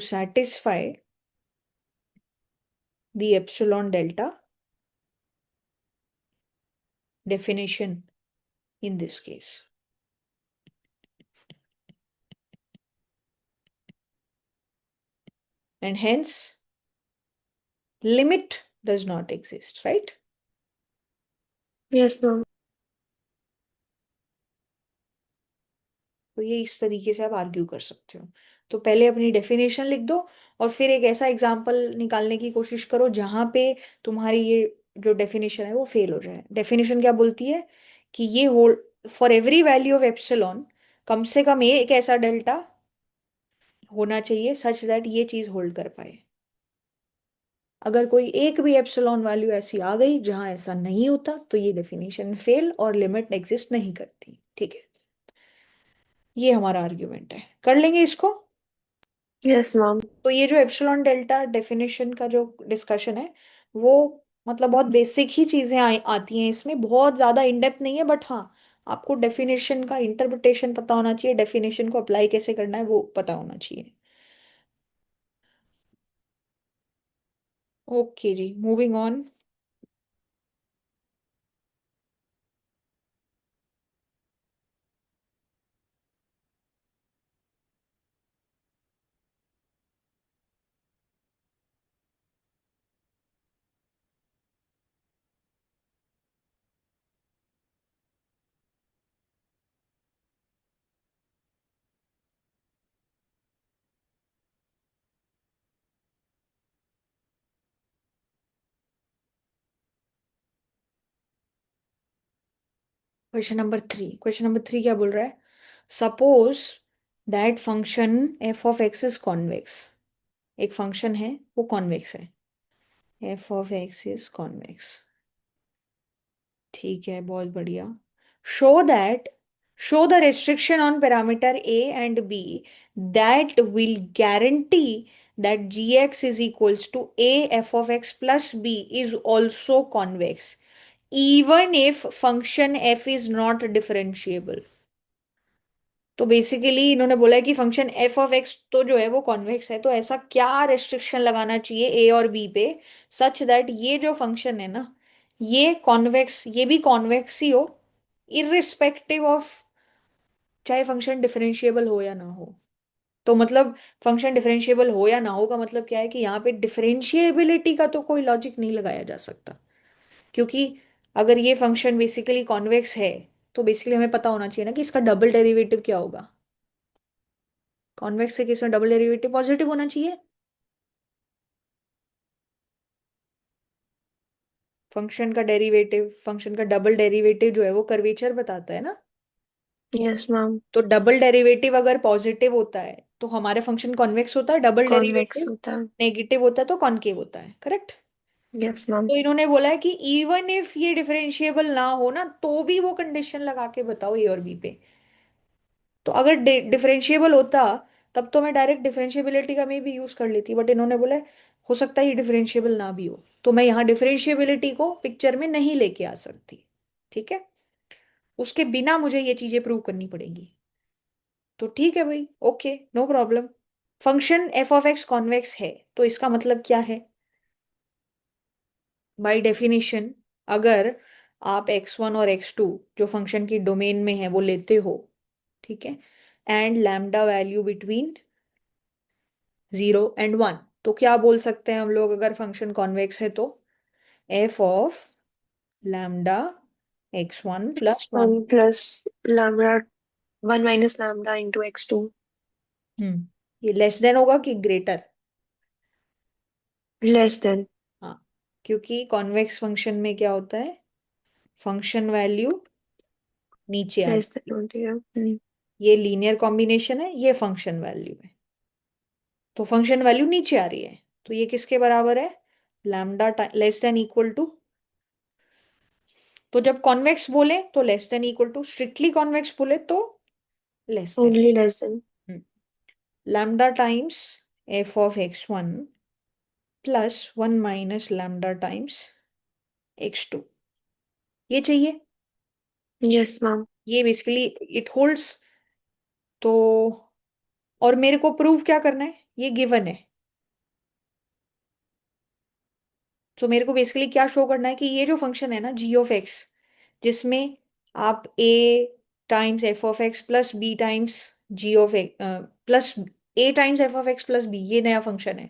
satisfy the epsilon delta definition in this case. And hence, limit does not exist, right? Yes ma'am. तो ये इस तरीके से आप आर्ग्यू कर सकते हो। तो पहले अपनी डेफिनेशन लिख दो, और फिर एक ऐसा एग्जाम्पल निकालने की कोशिश करो जहां पे तुम्हारी ये जो डेफिनेशन है वो फेल हो जाए। डेफिनेशन क्या बोलती है कि ये hold for every value of epsilon, कम से कम एक ऐसा डेल्टा होना चाहिए सच दैट ये चीज होल्ड कर पाए। अगर कोई एक भी एप्सिलॉन वैल्यू ऐसी आ गई जहां ऐसा नहीं होता तो ये डेफिनेशन फेल और लिमिट एग्जिस्ट नहीं करती। ठीक है, ये हमारा आर्ग्यूमेंट है। कर लेंगे इसको। Yes ma'am. तो ये जो एप्सिलॉन डेल्टा डेफिनेशन का जो डिस्कशन है वो मतलब बहुत बेसिक ही चीजें आती हैं इसमें, बहुत ज्यादा इन डेप्थ नहीं है, बट हाँ आपको डेफिनेशन का इंटरप्रिटेशन पता होना चाहिए, डेफिनेशन को अप्लाई कैसे करना है वो पता होना चाहिए। ओके जी, मूविंग ऑन। क्वेश्चन नंबर 3 क्या बोल रहा है? Suppose that function f of x is convex. एक फंक्शन है वो कॉन्वेक्स है, f of x is convex. ठीक है, बहुत बढ़िया। Show that, show the restriction on parameter a and b that will guarantee that gx is equals to a f of x plus b is also convex even if function f is not differentiable। तो basically इन्होंने बोला है कि function f of x तो जो है वो convex है, तो ऐसा क्या रेस्ट्रिक्शन लगाना चाहिए ए और बी पे सच दैट ये जो फंक्शन है ना ये कॉन्वेक्स, ये भी कॉन्वेक्स ही हो, इररिस्पेक्टिव ऑफ चाहे फंक्शन डिफरेंशिएबल हो या ना हो। तो मतलब फंक्शन डिफरेंशिएबल हो या ना हो का मतलब क्या है कि यहाँ पे डिफरेंशिएबिलिटी का तो कोई लॉजिक नहीं लगाया जा सकता, क्योंकि अगर ये फंक्शन बेसिकली कॉन्वेक्स है तो बेसिकली हमें पता होना चाहिए ना कि इसका डबल डेरिवेटिव क्या होगा। कॉन्वेक्स के केस में डबल डेरिवेटिव पॉजिटिव होना चाहिए। फंक्शन का डबल डेरिवेटिव जो है वो कर्वेचर बताता है ना। Yes ma'am. तो डबल डेरिवेटिव अगर पॉजिटिव होता है तो हमारे फंक्शन कॉन्वेक्स होता है, डबल कॉन्वेक्स डेरिवेटिव होता है। नेगेटिव होता है तो कॉनकेव होता है। करेक्ट। Yes ma'am. तो इन्होंने बोला है कि इवन इफ ये डिफरेंशिएबल ना हो ना तो भी वो कंडीशन लगा के बताओ ए और बी पे। तो अगर डिफरेंशिएबल होता तब तो मैं डायरेक्ट डिफरेंशिएबिलिटी का मैं भी यूज कर लेती, बट इन्होंने बोला है हो सकता है ये डिफरेंशिएबल ना भी हो, तो मैं यहाँ डिफरेंशिएबिलिटी को पिक्चर में नहीं लेके आ सकती। ठीक है, उसके बिना मुझे ये चीजें प्रूव करनी पड़ेंगी। तो ठीक है भाई, okay, no problem. Function f of x convex है तो इसका मतलब क्या है? बाय डेफिनेशन अगर आप x1 और x2 जो फंक्शन की डोमेन में है वो लेते हो, ठीक है, and lambda value between 0 and 1, तो क्या बोल सकते हैं हम लोग अगर फंक्शन कॉन्वेक्स है तो? F of lambda x1 + 1। 1 + lambda, 1 - lambda × x2। ये लेस देन होगा कि ग्रेटर? Less than. हाँ, क्योंकि कॉन्वेक्स फंक्शन में क्या होता है, फंक्शन वैल्यू नीचे लेस आती है। देन होती है। ये लीनियर कॉम्बिनेशन है, ये फंक्शन वैल्यू है, तो फंक्शन वैल्यू नीचे आ रही है, तो ये किसके बराबर है? Lambda less than equal to. तो जब कॉन्वेक्स बोले तो less than equal to, strictly convex बोले तो less than. Only less than. Lambda times f of x1 +1 - lambda times x2, ये चाहिए। Yes ma'am. ये बेसिकली इट होल्ड्स। तो और मेरे को प्रूव क्या करना है, ये गिवन है। तो मेरे को बेसिकली क्या शो करना है कि ये जो फंक्शन है ना जी ऑफ एक्स, जिसमें आप a times f of x plus b times g of x plus a times f of x plus b, ये नया फंक्शन है।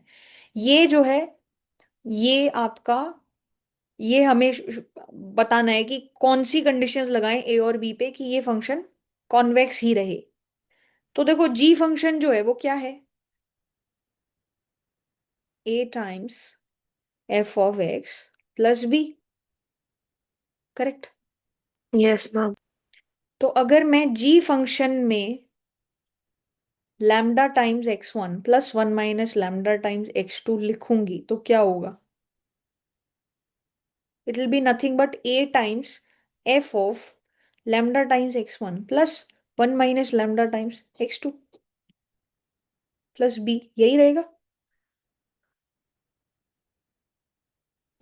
ये जो है ये आपका, ये हमें बताना है कि कौन सी कंडीशंस लगाएं ए और बी पे कि ये फंक्शन कॉन्वेक्स ही रहे। तो देखो जी फंक्शन जो है वो क्या है, a times f of x plus b, correct. Yes ma'am. तो अगर मैं जी फंक्शन में lambda times x1 plus 1 minus lambda times x2 लिखूंगी तो क्या होगा, it will be nothing but a times f of lambda times x1 plus 1 minus lambda times x2 plus b, यही रहेगा,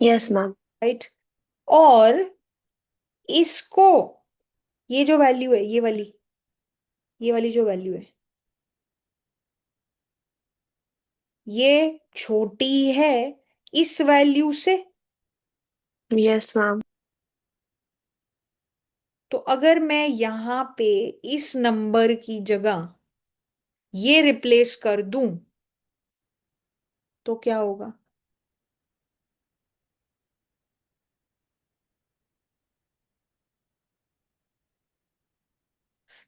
यस मैम। राइट। और इसको, ये जो वैल्यू है ये वाली जो वैल्यू है ये छोटी है इस वैल्यू से। Yes ma'am. तो अगर मैं यहां पे इस नंबर की जगह ये रिप्लेस कर दूं तो क्या होगा,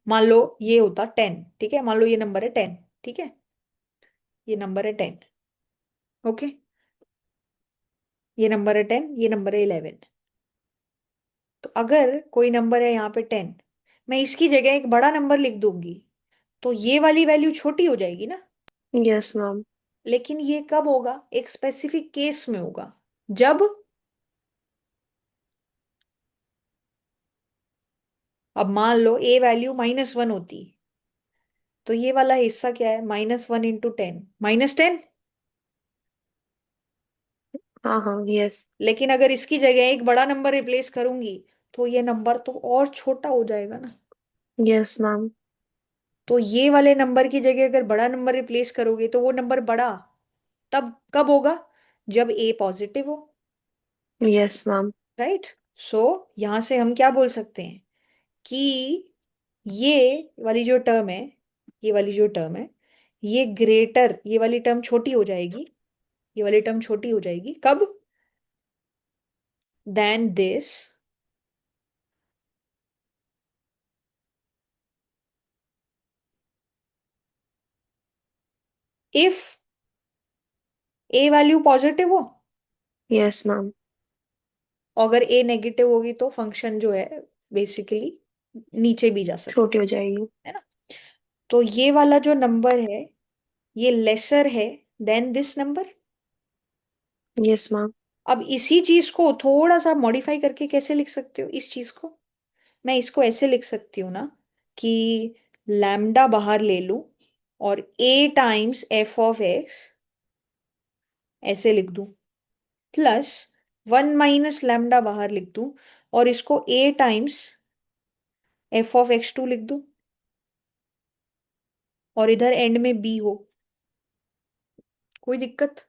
मान लो ये होता 10, ठीक है, मान लो ये नंबर है 10, ठीक है, ये नंबर है 10, ओके, ये नंबर है 10, ये नंबर है 11। तो अगर कोई नंबर है यहाँ पे 10, मैं इसकी जगह एक बड़ा नंबर लिख दूंगी तो ये वाली वैल्यू छोटी हो जाएगी ना। Yes ma'am. लेकिन ये कब होगा, एक स्पेसिफिक केस में होगा, जब, अब मान लो ए वैल्यू -1 होती, तो ये वाला हिस्सा क्या है, -1 इंटू 10, -10। हाँ हाँ यस। लेकिन अगर इसकी जगह एक बड़ा नंबर रिप्लेस करूंगी तो ये नंबर तो और छोटा हो जाएगा ना। Yes ma'am. तो ये वाले नंबर की जगह अगर बड़ा नंबर रिप्लेस करोगे तो वो नंबर बड़ा तब कब होगा, जब ए पॉजिटिव हो, यस मैम। राइट। सो यहां से हम क्या बोल सकते हैं कि ये वाली जो टर्म है, ये वाली जो टर्म है, ये ग्रेटर, ये वाली टर्म छोटी हो जाएगी, ये वाली टर्म छोटी हो जाएगी कब, then this, if a value positive हो। Yes ma'am. अगर ए नेगेटिव होगी तो फंक्शन जो है बेसिकली नीचे भी जा सकता छोटी हो जाएगी। है ना। तो ये वाला जो नंबर है ये लेसर है than this number. Yes ma'am. अब इसी चीज को थोड़ा सा मॉडिफाई करके कैसे लिख सकते हो इस चीज को, मैं इसको ऐसे लिख सकती हूँ ना कि लैम्डा बाहर ले लूं और ए टाइम्स एफ ऑफ एक्स ऐसे लिख दूं, प्लस 1 माइनस लैम्डा बाहर लिख दूं और इसको ए टाइम्स एफ ऑफ x2 लिख दूं और इधर एंड में बी हो, कोई दिक्कत।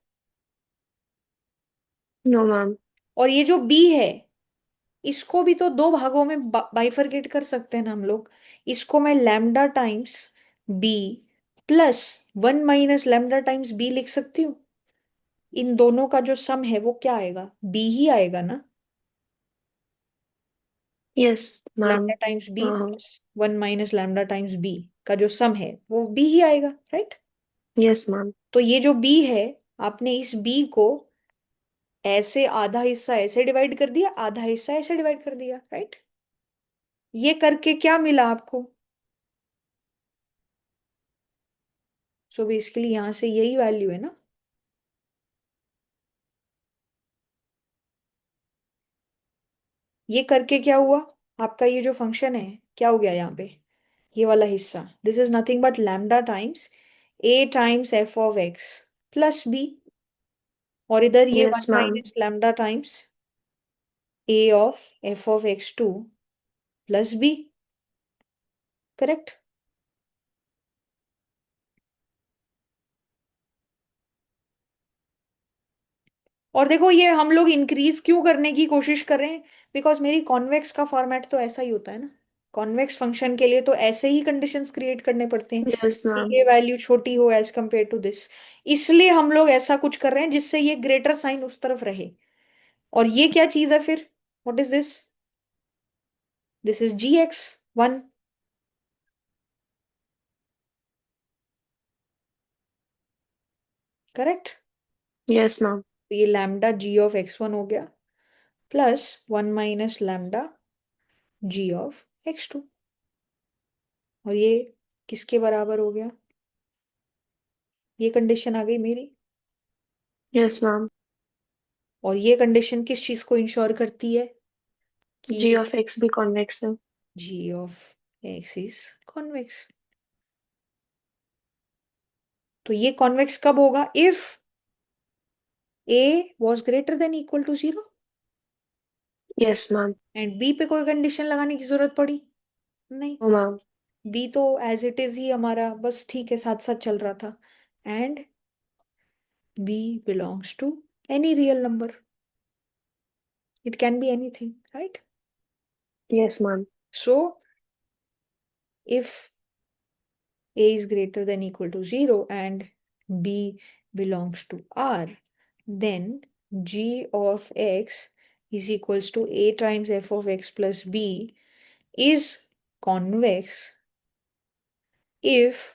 No ma'am. और ये जो बी है इसको भी तो दो भागों में बाइफरकेट कर सकते हैं ना हम लोग। इसको मैं lambda times b plus 1 minus lambda times b लिख सकती हूँ। इन दोनों का जो सम है वो क्या आएगा, बी ही आएगा ना। Yes ma'am. Lambda times b हाँ हाँ। Plus 1 minus lambda times b का जो सम है वो बी ही आएगा, राइट। Yes ma'am. तो ये जो बी है, आपने इस बी को ऐसे आधा हिस्सा ऐसे डिवाइड कर दिया, आधा हिस्सा ऐसे डिवाइड कर दिया, राइट। ये करके क्या मिला आपको, सो बेसिकली यहां से यही वैल्यू है ना। ये करके क्या हुआ, आपका ये जो फंक्शन है क्या हो गया यहाँ पे, ये वाला हिस्सा, this is nothing but lambda times a times f of x plus b, और इधर ये one yes ma'am. Minus lambda times a of f of x2 plus b, correct. और देखो ये हम लोग इंक्रीज क्यों करने की कोशिश कर रहे हैं, बिकॉज मेरी कॉन्वेक्स का फॉर्मेट तो ऐसा ही होता है ना। कॉन्वेक्स फंक्शन के लिए तो ऐसे ही कंडीशंस क्रिएट करने पड़ते हैं यस कि मैम। ये वैल्यू छोटी हो एज कंपेयर टू दिस। इसलिए हम लोग ऐसा कुछ कर रहे हैं जिससे ये ग्रेटर साइन उस तरफ रहे। और ये क्या चीज है फिर, what is this, this is g x 1, correct. Yes ma'am. तो ये लैम्डा जी ऑफ x1 हो गया, plus 1 - lambda g of x2। और ये किसके बराबर हो गया? ये कंडीशन आ गई मेरी। Yes ma'am. और ये कंडीशन किस चीज को इंश्योर करती है? जी कि ऑफ एक्स भी कॉन्वेक्स है। g of x is convex. तो ये कॉन्वेक्स कब होगा? If a was greater than equal to 0 yes ma'am. And b पे कोई कंडीशन लगाने की जरूरत पड़ी नहीं। ओ मैम। b तो एज इट इज ही हमारा बस ठीक है, साथ साथ चल रहा था। And b belongs to any real number. It can be anything, right? Yes ma'am. So if a is greater than equal to 0 and b belongs to R, then g of x is equals to a times f of x plus b is convex if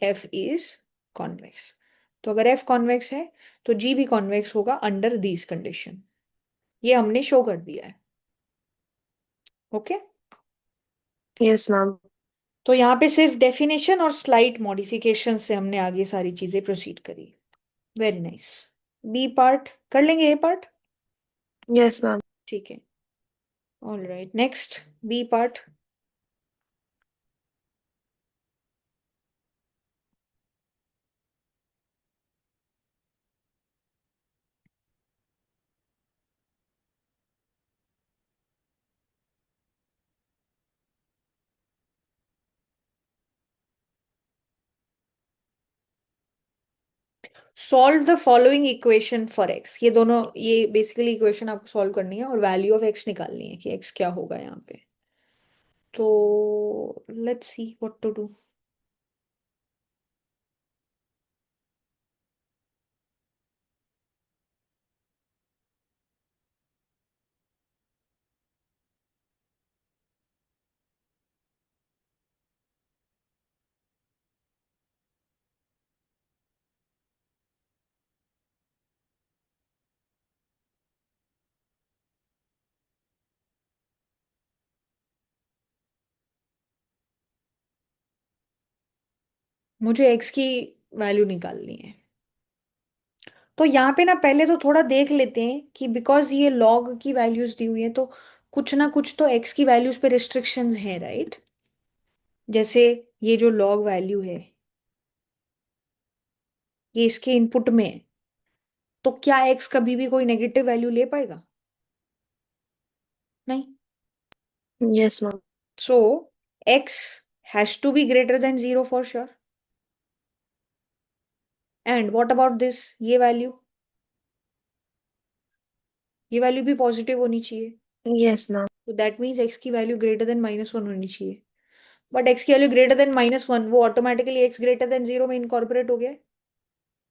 f is convex. तो अगर f convex है तो g भी convex होगा under these condition. ये हमने show कर दिया है। ओके। Yes ma'am. तो यहाँ पे सिर्फ डेफिनेशन और स्लाइट मॉडिफिकेशन से हमने आगे सारी चीजें प्रोसीड करी। Very nice. बी पार्ट कर लेंगे, ए पार्ट। Yes ma'am. ठीक है। All right, next B part. Solve the following equation for x. ये दोनों, ये बेसिकली इक्वेशन आपको सॉल्व करनी है और वैल्यू ऑफ एक्स निकालनी है कि एक्स क्या होगा यहाँ पे। तो let's see what to do. मुझे एक्स की वैल्यू निकालनी है। तो यहाँ पे ना पहले तो थोड़ा देख लेते हैं कि बिकॉज ये लॉग की वैल्यूज दी हुई है तो कुछ ना कुछ तो एक्स की वैल्यूज पे रिस्ट्रिक्शंस हैं, राइट? जैसे ये जो लॉग वैल्यू है ये इसके इनपुट में है, तो क्या एक्स कभी भी कोई नेगेटिव वैल्यू ले पाएगा? नहीं। Yes ma'am. So x has to be greater than 0 for sure. And what about this, ये वैल्यू भी पॉजिटिव होनी चाहिए। Yes ma'am. तो दैट मीन्स एक्स की वैल्यू ग्रेटर देन -1 होनी चाहिए। बट एक्स की वैल्यू ग्रेटर देन -1 वो ऑटोमेटिकली एक्स ग्रेटर देन 0 में इनकॉर्पोरेट हो गया,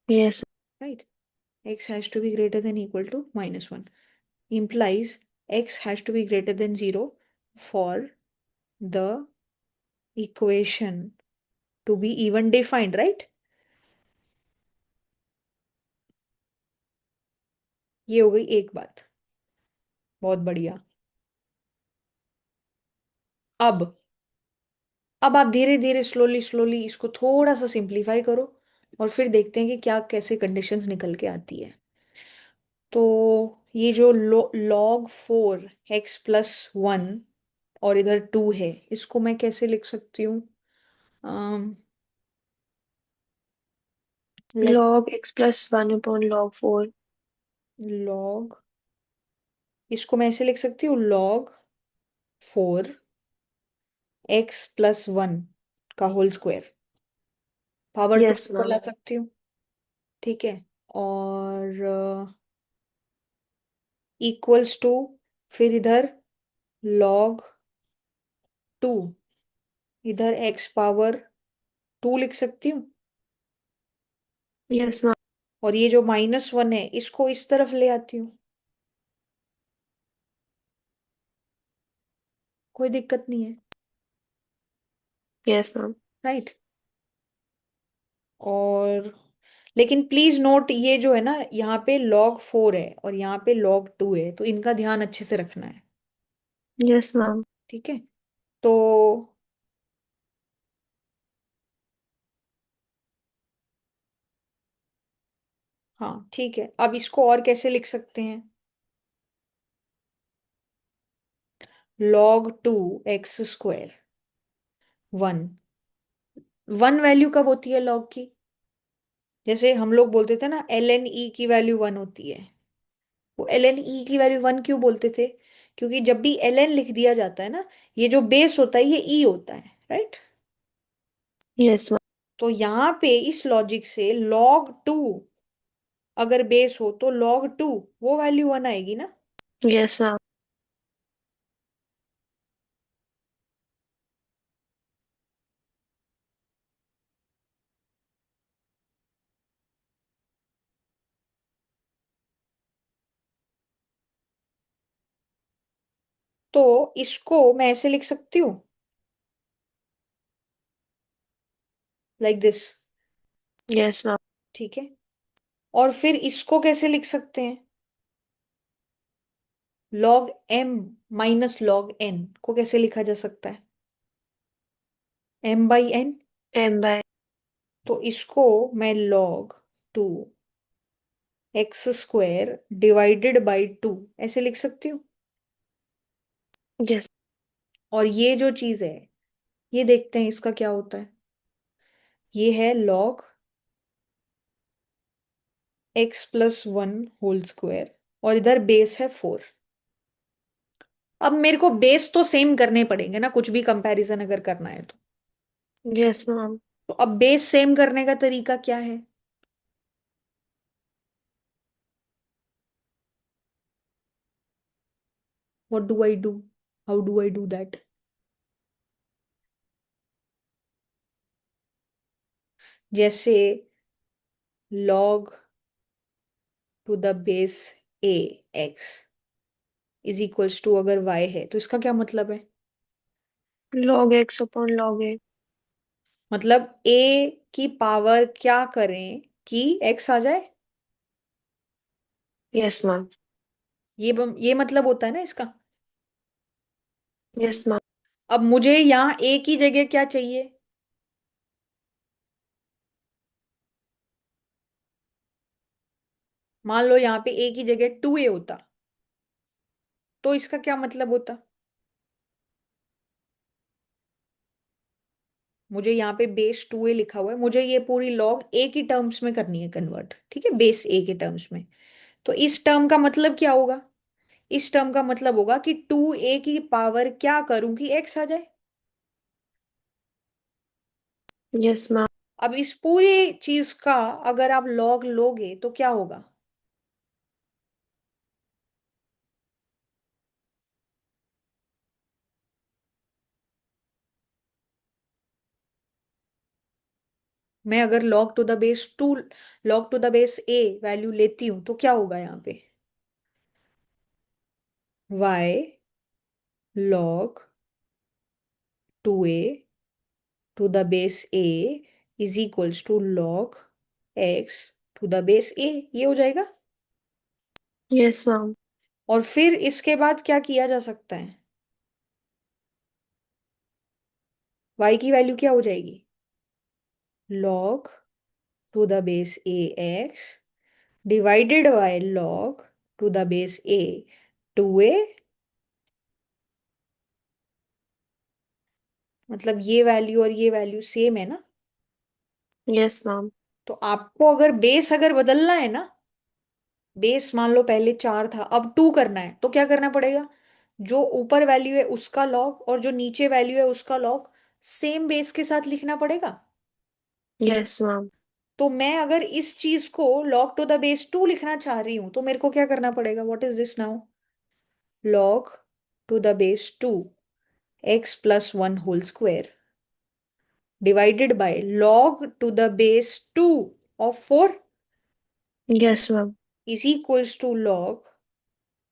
yes. Right? x has to be greater than equal to -1 implies x has to be greater than 0 for the equation to be even defined, right? ये हो गई एक बात। बहुत बढ़िया। अब अब आप धीरे धीरे स्लोली स्लोली इसको थोड़ा सा सिंप्लीफाई करो और फिर देखते हैं कि क्या कैसे कंडीशंस निकल के आती है। तो ये जो log 4 x + 1 और इधर 2 है, इसको मैं कैसे लिख सकती हूँ? Let's log x plus one upon log four. Log, इसको मैं ऐसे लिख सकती हूँ, log 4 x + 1 का whole square, power to yes को ला मैम। सकती हूँ। ठीक है। और इक्वल्स टू, फिर इधर log 2, इधर x⁻² लिख सकती हूँ। Yes ma'am. और ये जो -1 है इसको इस तरफ ले आती हूँ, कोई दिक्कत नहीं है, यस मैम। राइट? और लेकिन प्लीज नोट, ये जो है ना, यहाँ पे log 4 है और यहाँ पे log 2 है, तो इनका ध्यान अच्छे से रखना है। Yes ma'am. ठीक है। तो हाँ ठीक है, अब इसको और कैसे लिख सकते हैं? log 2 x² 1। 1 वैल्यू कब होती है लॉग की? जैसे हम लोग बोलते थे ना, ln e की वैल्यू 1 होती है। वो ln e की वैल्यू 1 क्यों बोलते थे? क्योंकि जब भी ln लिख दिया जाता है ना, ये जो बेस होता है ये e होता है, राइट? Yes ma'am. तो यहाँ पे इस लॉजिक से log 2 अगर बेस हो तो log 2 वो वैल्यू 1 आएगी ना। Yes ma'am. तो इसको मैं ऐसे लिख सकती हूँ, लाइक दिस। Yes ma'am. ठीक है। और फिर इसको कैसे लिख सकते हैं? log m minus log n को कैसे लिखा जा सकता है? m/n। m/। तो इसको मैं log 2 x² डिवाइडेड बाई 2 ऐसे लिख सकती हूँ। यस। और ये जो चीज है, ये देखते हैं इसका क्या होता है। ये है log x+1 होल स्क्वायर, और इधर बेस है 4। अब मेरे को बेस तो सेम करने पड़ेंगे ना, कुछ भी कंपैरिजन अगर करना है तो। Yes ma'am. तो अब बेस सेम करने का तरीका क्या है? What do I do? How do I do that? जैसे log to the base a x is equals to, अगर y है तो इसका क्या मतलब है? log x/log a। मतलब a की पावर क्या करें कि x आ जाए। Yes ma'am. ये मतलब होता है ना इसका। Yes ma'am. अब मुझे यहाँ a की जगह क्या चाहिए? मान लो यहाँ पे a की जगह 2a होता, तो इसका क्या मतलब होता? मुझे यहाँ पे बेस 2a लिखा हुआ है, मुझे ये पूरी लॉग a की टर्म्स में करनी है कन्वर्ट, ठीक है, बेस a के टर्म्स में। तो इस टर्म का मतलब क्या होगा? इस टर्म का मतलब होगा कि 2a की पावर क्या करूं कि x आ जाए। Yes ma'am. अब इस पूरी चीज का अगर आप लॉग लोगे तो क्या होगा? मैं अगर log to the base a value लेती हूं तो क्या होगा यहाँ पे? y log 2a to the base a is equals to log x to the base a, ये हो जाएगा। Yes ma'am. और फिर इसके बाद क्या किया जा सकता है? y की वैल्यू क्या हो जाएगी? log to the base a x divided by log to the base a 2a। मतलब ये वैल्यू और ये वैल्यू सेम है ना। Yes ma'am. तो आपको अगर बेस अगर बदलना है ना, बेस मान लो पहले 4 था अब 2 करना है, तो क्या करना पड़ेगा? जो ऊपर वैल्यू है उसका लॉग और जो नीचे वैल्यू है उसका लॉग सेम बेस के साथ लिखना पड़ेगा। Yes ma'am. तो मैं अगर इस चीज को log to the base 2 लिखना चाह रही हूं तो मेरे को क्या करना पड़ेगा? What is this now? log to the base 2 x+1 whole square divided by log to the base 2 of 4 yes ma'am. Is equals to log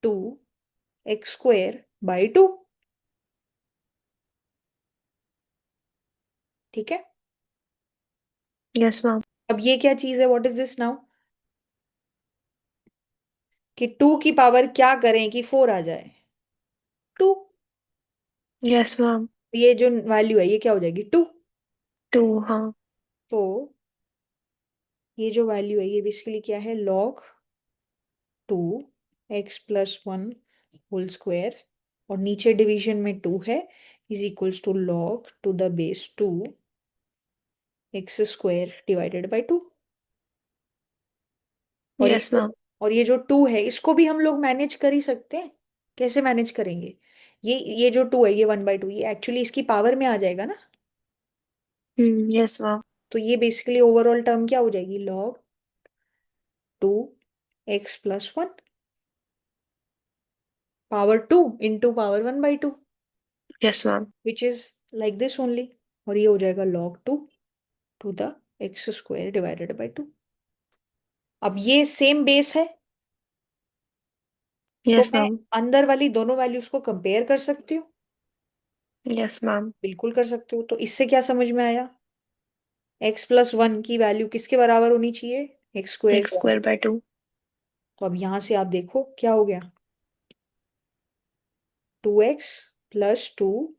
2 x² by 2। ठीक है। Yes ma'am. अब ये क्या चीज है, व्हाट इज दिस नाउ, कि 2 की power क्या करें कि 4 आ जाए, 2। Yes ma'am. ये जो वैल्यू है ये क्या हो जाएगी, 2। 2, हाँ। तो ये जो वैल्यू है ये बेसिकली क्या है, log 2 x+1 होल स्क्वायर, और नीचे डिवीजन में 2 है, is equals to log 2 x square divided by 2। और ये यस जो मैम। और ये जो 2 है इसको भी हम लोग मैनेज कर ही सकते हैं। कैसे मैनेज करेंगे, ये जो 2 है ये 1/2 ये एक्चुअली इसकी पावर में आ जाएगा ना। Yes ma'am. तो ये बेसिकली ओवरऑल टर्म क्या हो जाएगी, log 2 x+1 power 2 into power 1/2, yes ma'am. Which is like this only. और ये हो जाएगा log 2 to the x square divided by 2। अब ये सेम बेस है, तो यस मैं मैम। अंदर वाली दोनों वैल्यूज को कंपेयर कर सकती हूँ। Yes ma'am. बिल्कुल कर सकते हो। तो इससे क्या समझ में आया, x+1 की वैल्यू किसके बराबर होनी चाहिए, x square x square divided. By 2। तो अब यहां से आप देखो क्या हो गया, 2x+2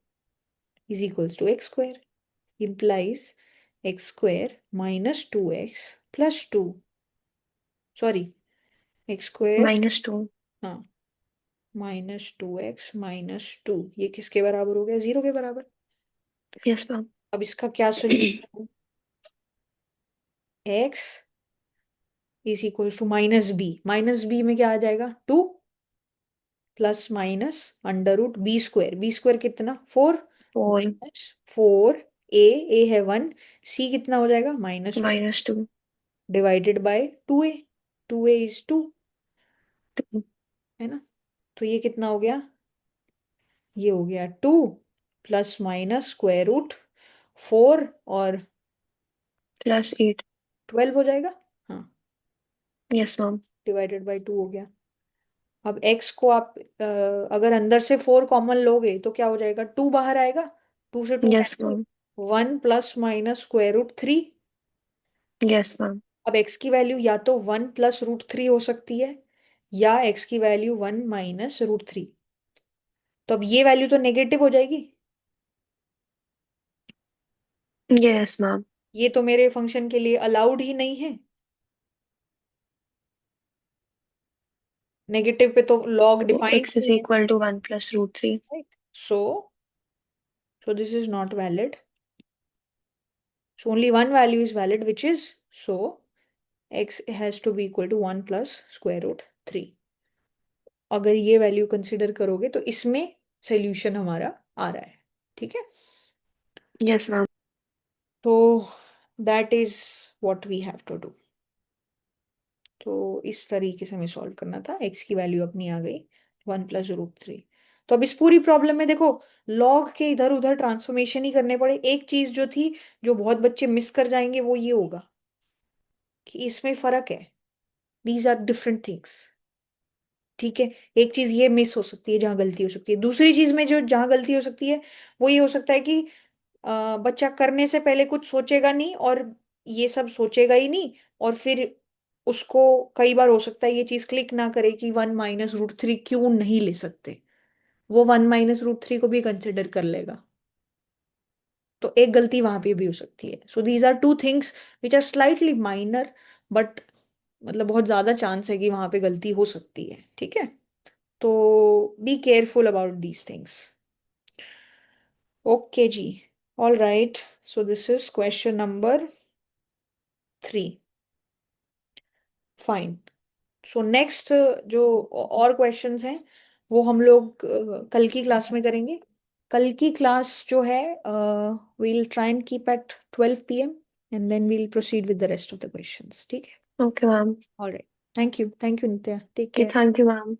is equals to x square, implies x² - 2x+2, sorry x square, -2। हाँ, -2x - 2, ये किसके बराबर हो गया, 0 के बराबर। Yes ma'am. अब इसका क्या solution, x is equal to -b में क्या आ जाएगा, 2 plus minus under root b², कितना 4, 4। -4, ए है 1, सी कितना हो जाएगा -2 -2। डिवाइडेड बाय 2a इज 2, है ना। तो ये कितना हो गया, ये हो गया 2 प्लस माइनस स्क्वायर रूट 4 और +8। 12 हो जाएगा, हाँ, यस मैम। डिवाइडेड बाय 2 हो गया। अब x को आप अगर अंदर से 4 कॉमन लोगे तो क्या हो जाएगा, 2 बाहर आएगा, 2 से 2 yes cancel, ma'am. 1 plus minus square root 3। Yes ma'am. अब x की वैल्यू या तो 1 प्लस रूट 3 हो सकती है, या x की वैल्यू 1 माइनस रूट 3। तो अब ये वैल्यू तो नेगेटिव हो जाएगी, यस मैम। ये तो मेरे फंक्शन के लिए अलाउड ही नहीं है। नेगेटिव पे तो लॉग तो डिफाइंड x इज नहीं है, equal to 1 + √3। Right. So this is not valid, so only one value is valid, which is, so x has to be equal to 1 plus square root 3। अगर ये value consider करोगे तो इसमें solution हमारा आ रहा है, ठीक है। Yes ma'am. तो that is what we have to do. तो इस तरीके से हमें सॉल्व करना था, x की वैल्यू अपनी आ गई 1 + √3। तो अब इस पूरी प्रॉब्लम में देखो, लॉग के इधर उधर ट्रांसफॉर्मेशन ही करने पड़े। एक चीज जो थी, जो बहुत बच्चे मिस कर जाएंगे, वो ये होगा कि इसमें फर्क है, दीज आर डिफरेंट थिंग्स, ठीक है। एक चीज ये मिस हो सकती है, जहां गलती हो सकती है। दूसरी चीज में जो जहां गलती हो सकती है, वो ये हो सकता है कि बच्चा करने से पहले कुछ सोचेगा नहीं, और ये सब सोचेगा ही नहीं, और फिर उसको कई बार हो सकता है ये चीज क्लिक ना करे कि 1 - √3 क्यों नहीं ले सकते, वो 1 - √3 को भी कंसिडर कर लेगा। तो एक गलती वहां पे भी हो सकती है। So these are two things which are slightly minor, but मतलब बहुत ज्यादा चांस है कि वहां पे गलती हो सकती है, ठीक है। तो be careful about these things, okay जी। All right, so this is question number 3, fine. So next जो और क्वेश्चंस हैं वो हम लोग कल की क्लास में करेंगे। कल की क्लास जो है, we'll try and keep at 12 p.m. And then we'll proceed with the rest of the questions, ठीक है। Okay ma'am. All right, thank you Nitya, take okay, care. Thank you ma'am.